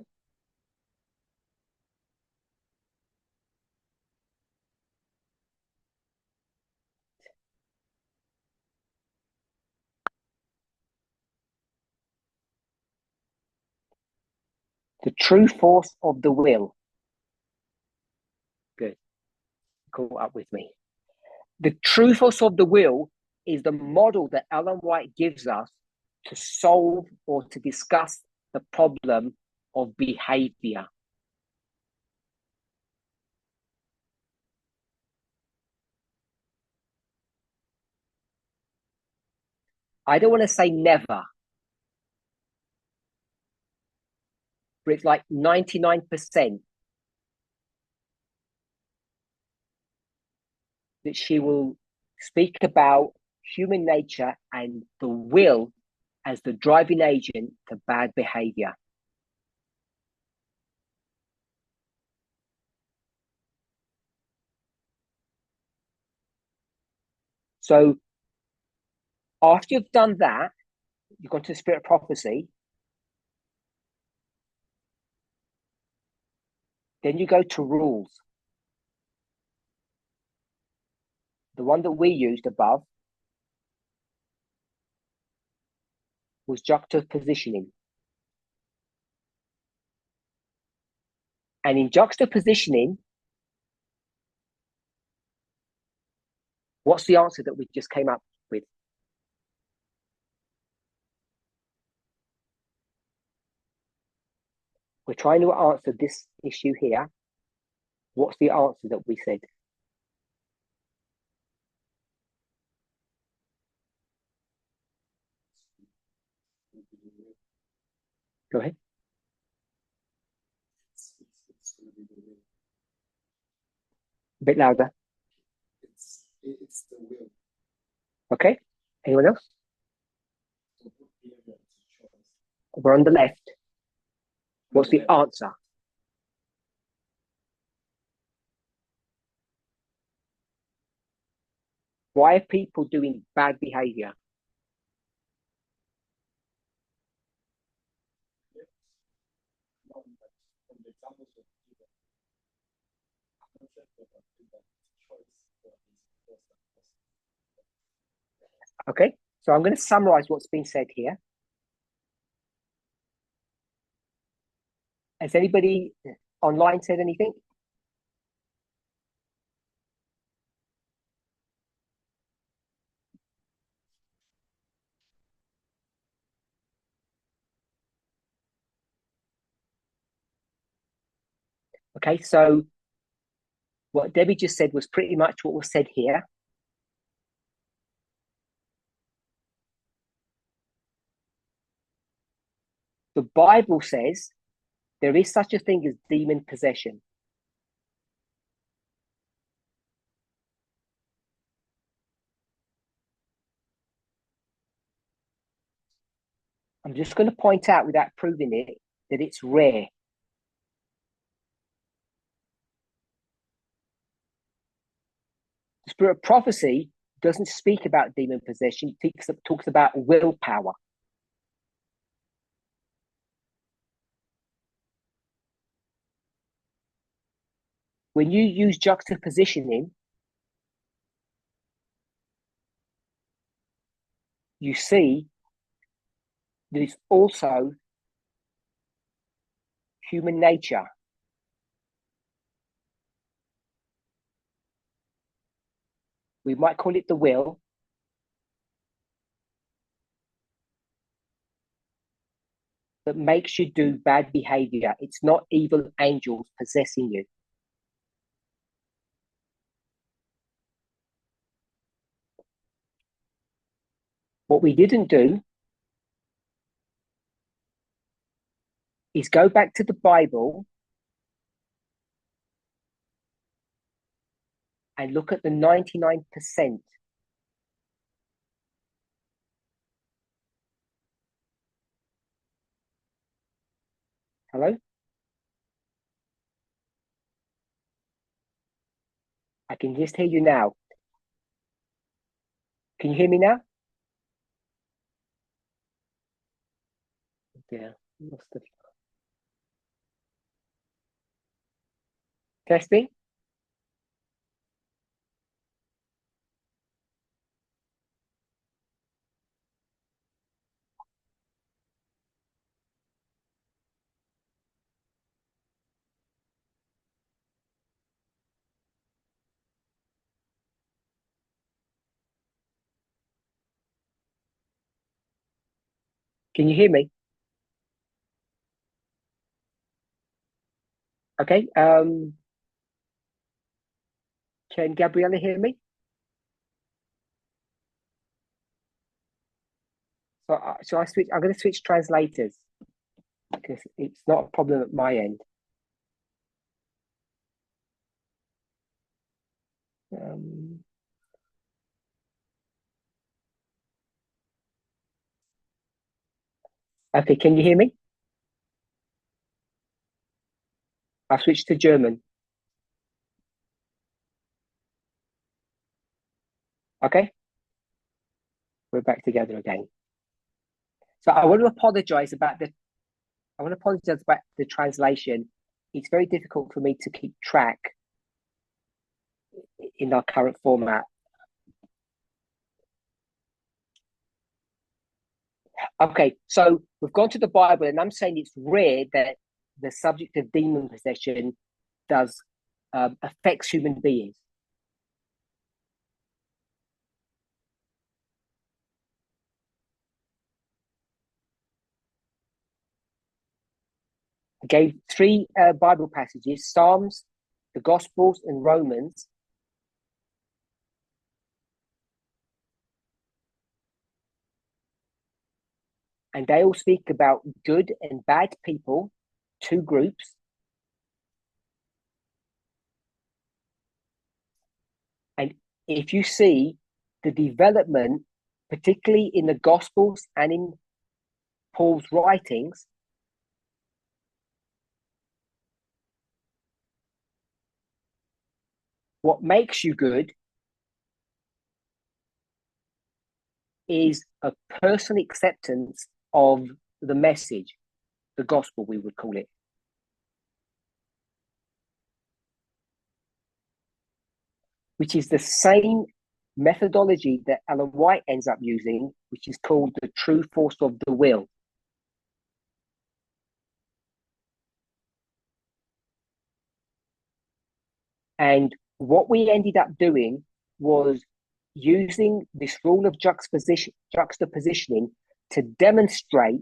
The true force of the will. Good. Caught up with me. The true force of the will is the model that Ellen White gives us to solve or to discuss the problem of behavior. I don't want to say never, but it's like 99% that she will speak about human nature and the will as the driving agent to bad behavior. So after you've done that, you've gone to the spirit of prophecy, then you go to rules. The one that we used above was juxtapositioning. And in juxtapositioning, what's the answer that we just came up with? We're trying to answer this issue here. What's the answer that we said? Go ahead. A bit louder. It's the will. Okay. Anyone else? We're on the left. What's the answer? Why are people doing bad behavior? Okay, so I'm going to summarize what's been said here. Has anybody online said anything? Okay, so what Debbie just said was pretty much what was said here. The Bible says there is such a thing as demon possession. I'm just going to point out without proving it, that it's rare. The spirit of prophecy doesn't speak about demon possession. It talks about willpower. When you use juxtapositioning, you see there's also human nature. We might call it the will. That makes you do bad behavior. It's not evil angels possessing you. What we didn't do is go back to the Bible and look at the 99%. Hello? I can just hear you now. Can you hear me now? Yeah. Testing? Can you hear me? Okay. Can Gabriella hear me? So I switch. I'm going to switch translators because it's not a problem at my end. Okay, can you hear me? I'll switch to German. Okay, we're back together again. So I want to apologize about the translation. It's very difficult for me to keep track in our current format. Okay, so we've gone to the Bible, and I'm saying it's rare that the subject of demon possession does affects human beings. I gave three Bible passages: Psalms, the Gospels, and Romans. And they all speak about good and bad people, two groups. And if you see the development, particularly in the Gospels and in Paul's writings, what makes you good is a personal acceptance of the message, the gospel, we would call it. Which is the same methodology that Ellen White ends up using, which is called the true force of the will. And what we ended up doing was using this rule of juxtapositioning to demonstrate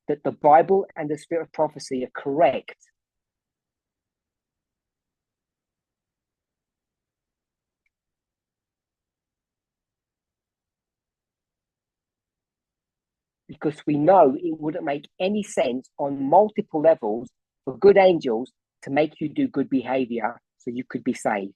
that the Bible and the spirit of prophecy are correct. Because we know it wouldn't make any sense on multiple levels for good angels to make you do good behavior so you could be saved.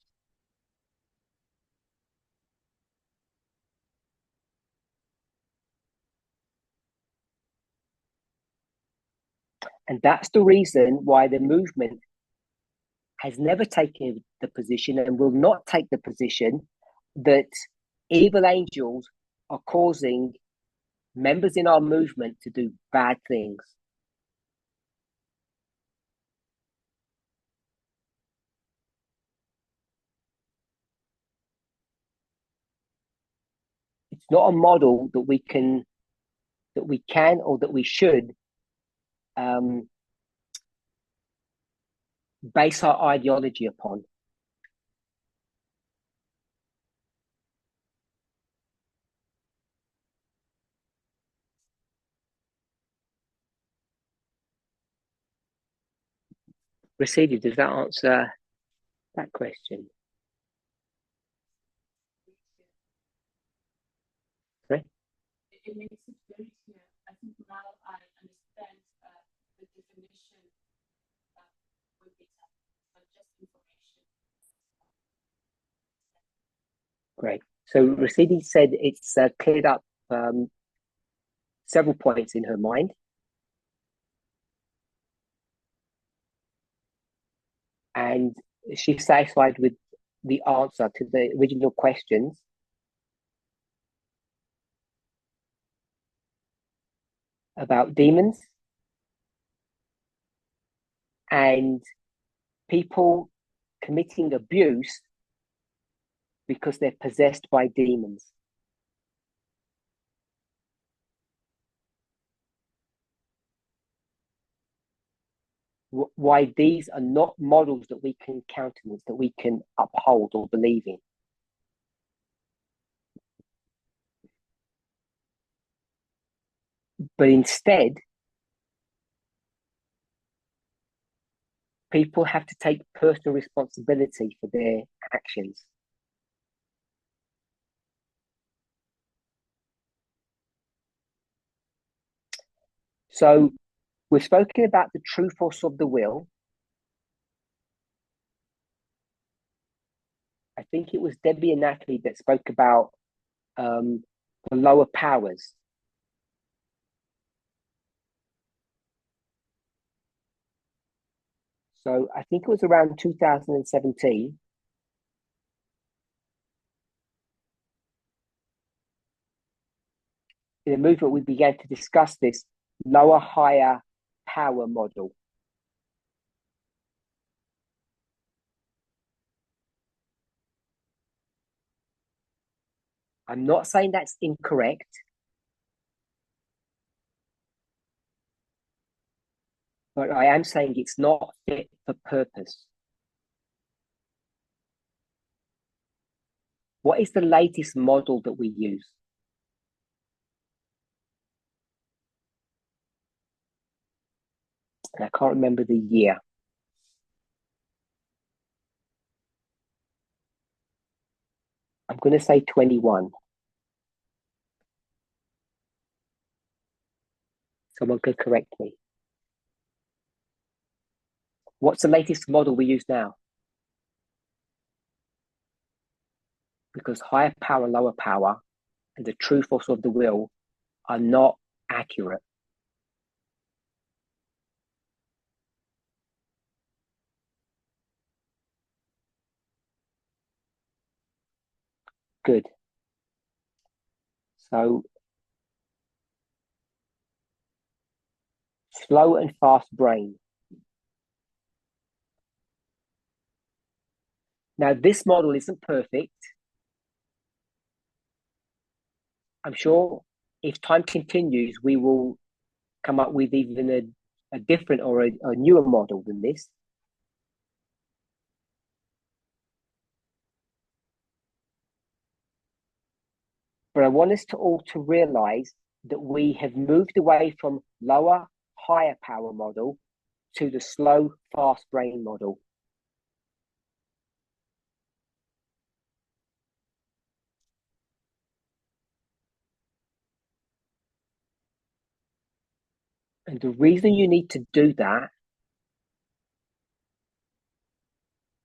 And that's the reason why the movement has never taken the position and will not take the position that evil angels are causing members in our movement to do bad things. It's not a model that we can or that we should base our ideology upon. Rashidi, does that answer that question? Sorry? It makes it very clear. I think now I understand the definition way better, but just information. Great. So Rashidi said it's cleared up several points in her mind. And she's satisfied with the answer to the original questions. About demons and people committing abuse because they're possessed by demons. Why these are not models that we can countenance, that we can uphold or believe in. But instead, people have to take personal responsibility for their actions. So we've spoken about the true force of the will. I think it was Debbie and Natalie that spoke about the lower powers. So I think it was around 2017. In the movement, we began to discuss this lower, higher power model. I'm not saying that's incorrect. But I am saying it's not fit for purpose. What is the latest model that we use? And I can't remember the year. I'm going to say 21. Someone could correct me. What's the latest model we use now? Because higher power, lower power, and the true force of the will are not accurate. Good. So, slow and fast brain. Now, this model isn't perfect. I'm sure if time continues, we will come up with even a different or a newer model than this. But I want us to all to realize that we have moved away from lower, higher power model to the slow, fast brain model. And the reason you need to do that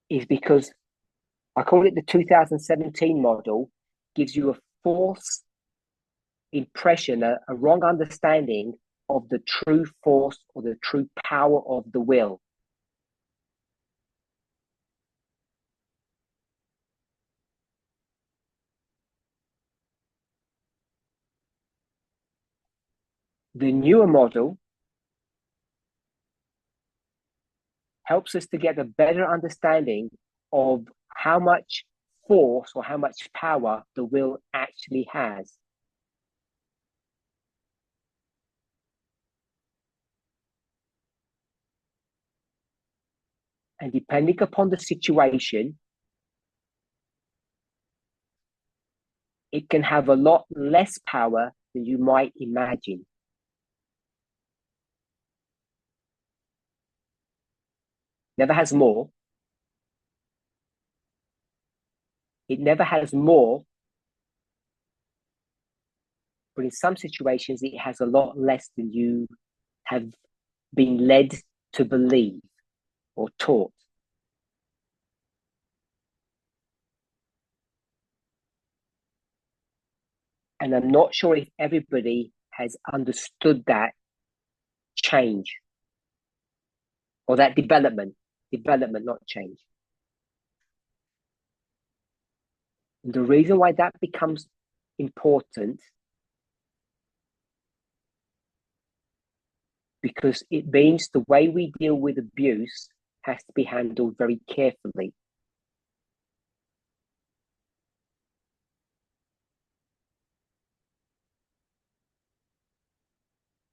is because I call it the 2017 model, gives you a false impression, a wrong understanding of the true force or the true power of the will. The newer model helps us to get a better understanding of how much force or how much power the will actually has. And depending upon the situation, it can have a lot less power than you might imagine. Never has more. It never has more, but in some situations, it has a lot less than you have been led to believe or taught. And I'm not sure if everybody has understood that change or that development, not change. And the reason why that becomes important, because it means the way we deal with abuse has to be handled very carefully.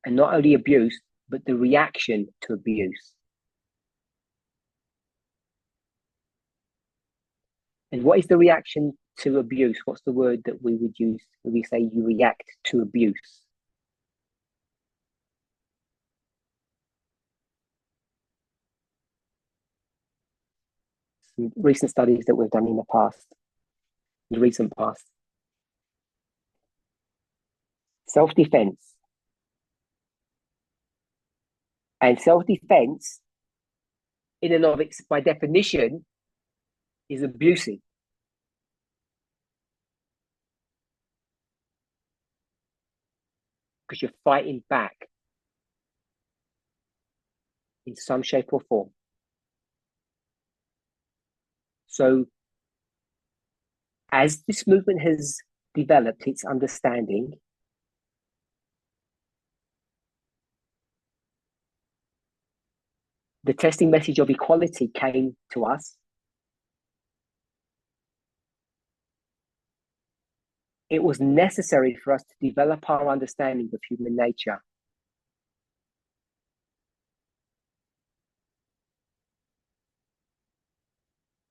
And not only abuse, but the reaction to abuse. And what is the reaction to abuse? What's the word that we would use when we say you react to abuse? Some recent studies that we've done in the recent past. Self-defense. And self-defense, in and of its, by definition, is abusive. Because you're fighting back in some shape or form. So, as this movement has developed its understanding, the testing message of equality came to us. It was necessary for us to develop our understanding of human nature.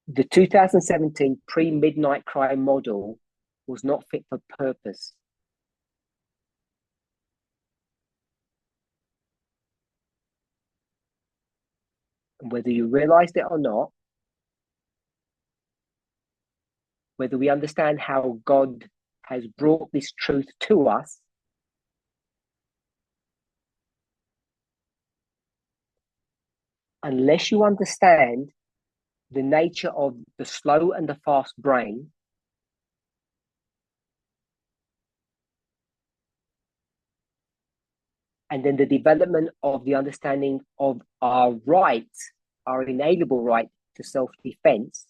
The 2017 pre-midnight cry model was not fit for purpose. And whether you realized it or not, whether we understand how God has brought this truth to us, unless you understand the nature of the slow and the fast brain, and then the development of the understanding of our right, our inalienable right to self-defense,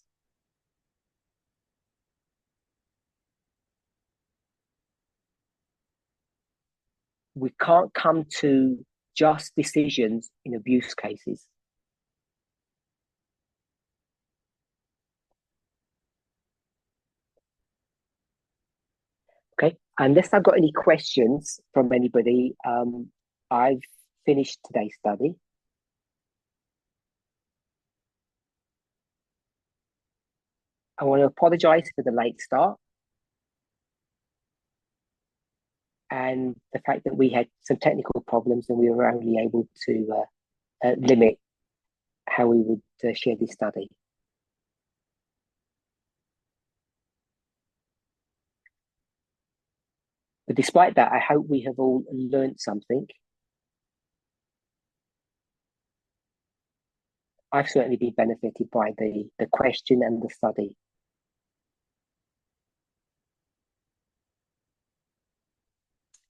we can't come to just decisions in abuse cases. Okay, unless I've got any questions from anybody, I've finished today's study. I want to apologize for the late start and the fact that we had some technical problems and we were only able to limit how we would share this study. But despite that, I hope we have all learned something. I've certainly been benefited by the question and the study.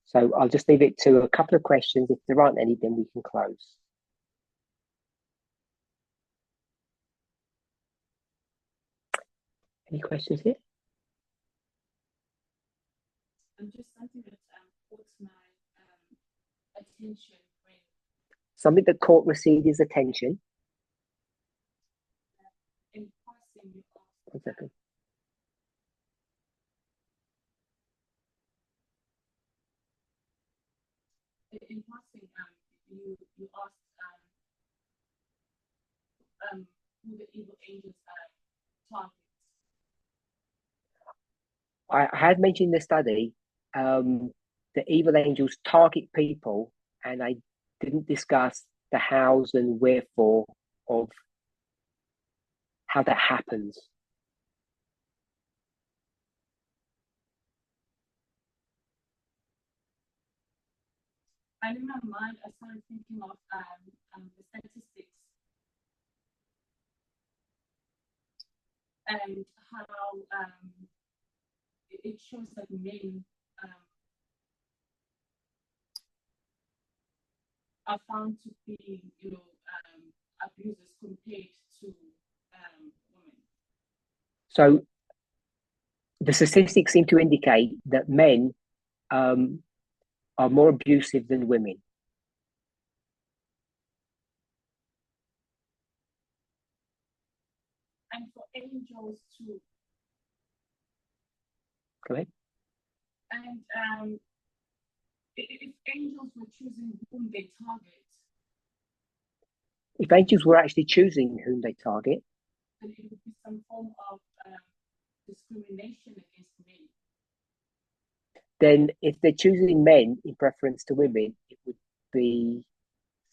So I'll just leave it to a couple of questions. If there aren't any, then we can close. Any questions here? Just something that caught my attention when Something that caught Rasidi's attention. in passing you asked. 1 second. In passing, you asked who the evil angels target. I had mentioned in the study the evil angels target people, and I didn't discuss the hows and wherefore of how that happens. And in my mind, I started thinking of the statistics and how it shows that men are found to be, abusers compared to women. So the statistics seem to indicate that men are more abusive than women. And for angels too. Correct? And if angels were choosing whom they target, If angels were actually choosing whom they target, then it would be some form of discrimination against men. then if they're choosing men in preference to women, it would be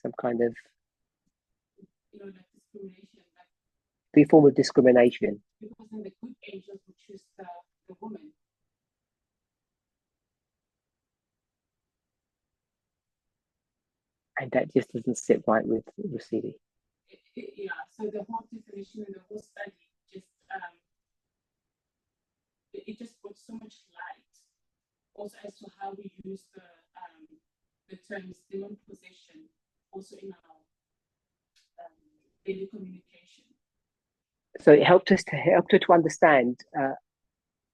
some kind of Like discrimination, like be a form of discrimination. because then the good angels would choose the woman. And that just doesn't sit right with Rosidi. Yeah, so the whole definition and the whole study just it just brought so much light also as to how we use the terms demon possession also in our daily communication. So it helped her to understand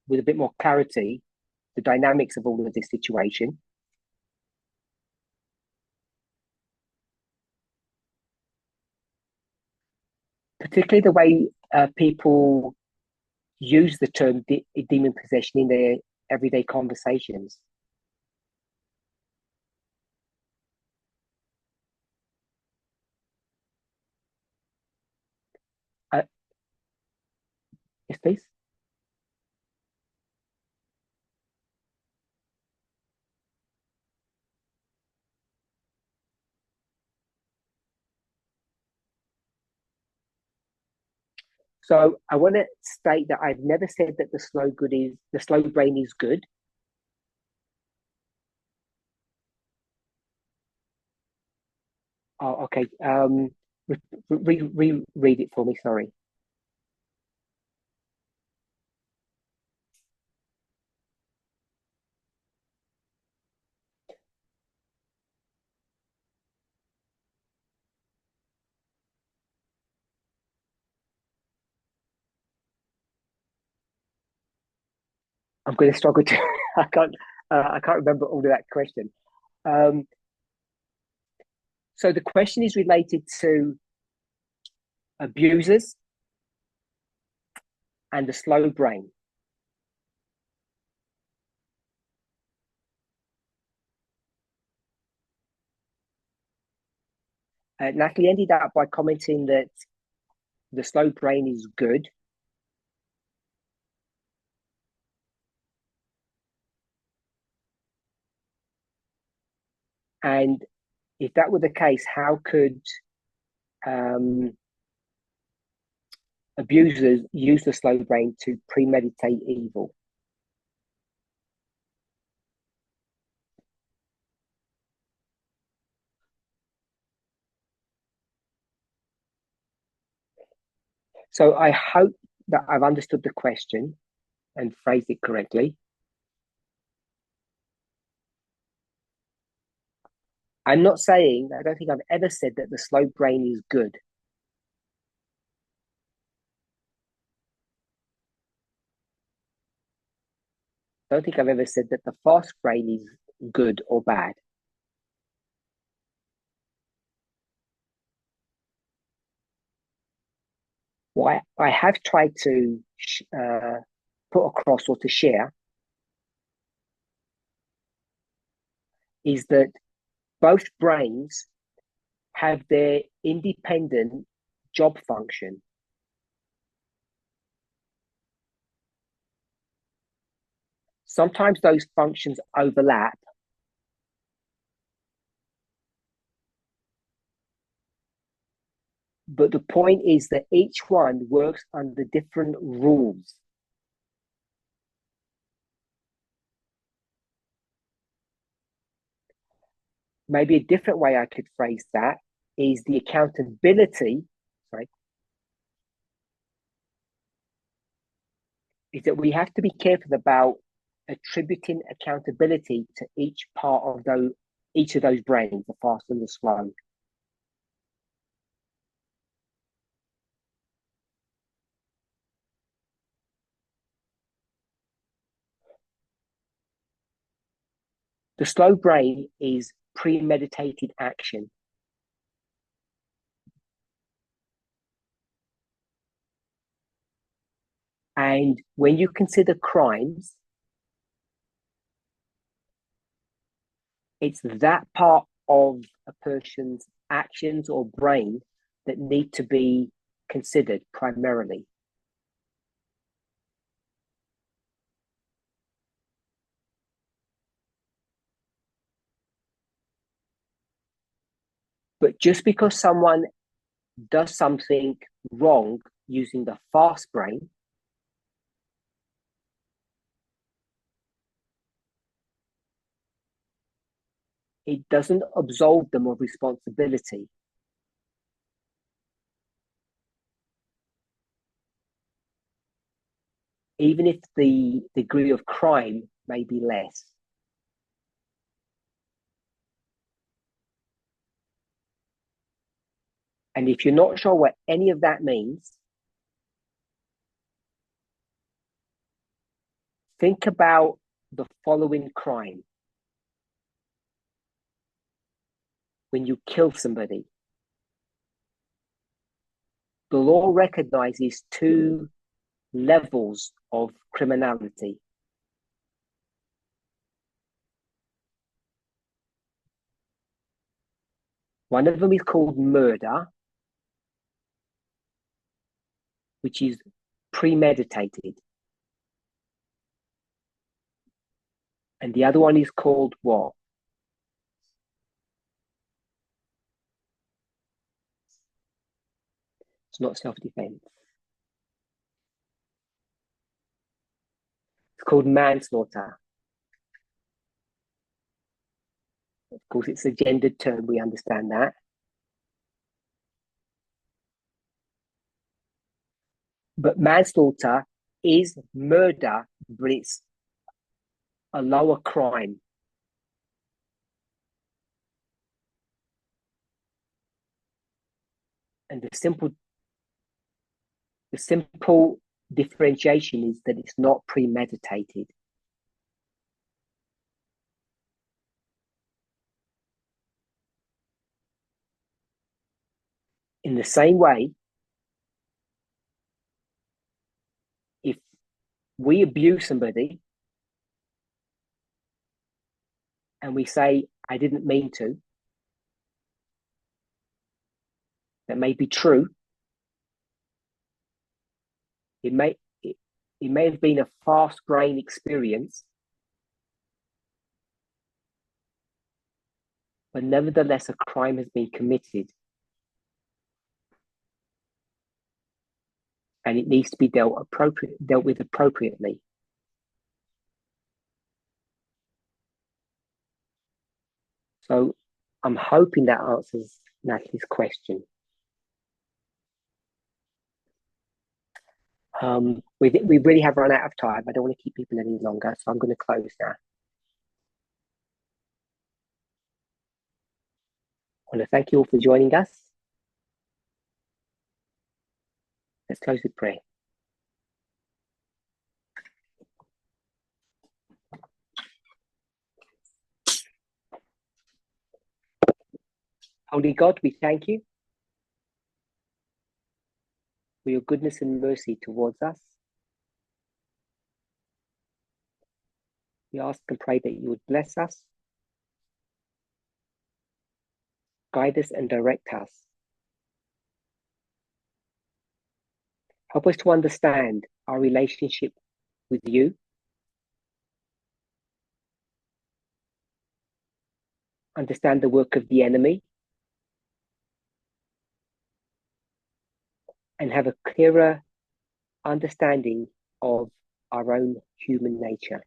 with a bit more clarity the dynamics of all of this situation. Particularly the way people use the term demon possession in their everyday conversations. Yes, please. So I want to state that I've never said that the slow brain is good. Oh, okay. Reread it for me. Sorry. I'm going to struggle to. I can't remember all of that question. So the question is related to abusers and the slow brain. Natalie ended up by commenting that the slow brain is good. And if that were the case, how could abusers use the slow brain to premeditate evil? So I hope that I've understood the question and phrased it correctly. I'm not saying, I don't think I've ever said that the slow brain is good. I don't think I've ever said that the fast brain is good or bad. What I have tried to put across or to share is that both brains have their independent job function. Sometimes those functions overlap, but the point is that each one works under different rules. Maybe a different way I could phrase that is the accountability, is that we have to be careful about attributing accountability to each part of each of those brains, the fast and the slow. The slow brain is premeditated action. And when you consider crimes, it's that part of a person's actions or brain that need to be considered primarily. But just because someone does something wrong using the fast brain, it doesn't absolve them of responsibility. Even if the degree of crime may be less. And if you're not sure what any of that means, think about the following crime. When you kill somebody, the law recognizes two levels of criminality. One of them is called murder, which is premeditated. And the other one is called what? It's not self-defense. It's called manslaughter. Of course, it's a gendered term, we understand that. But manslaughter is murder, but it's a lower crime. And the simple differentiation is that it's not premeditated. In the same way, if we abuse somebody and we say, I didn't mean to, that may be true. It may have been a fast brain experience, but nevertheless, a crime has been committed. And it needs to be dealt with appropriately. So I'm hoping that answers Natalie's question. We really have run out of time. I don't want to keep people any longer, so I'm going to close now. I want to thank you all for joining us. Let's close with prayer. Holy God, we thank you for your goodness and mercy towards us. We ask and pray that you would bless us, guide us and direct us. Help us to understand our relationship with you, understand the work of the enemy, and have a clearer understanding of our own human nature.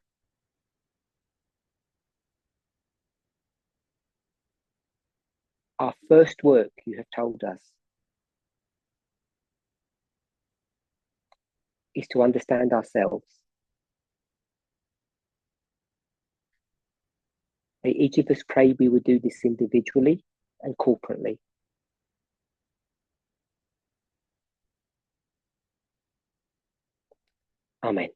Our first work, you have told us, is to understand ourselves. May each of us pray we would do this individually and corporately. Amen.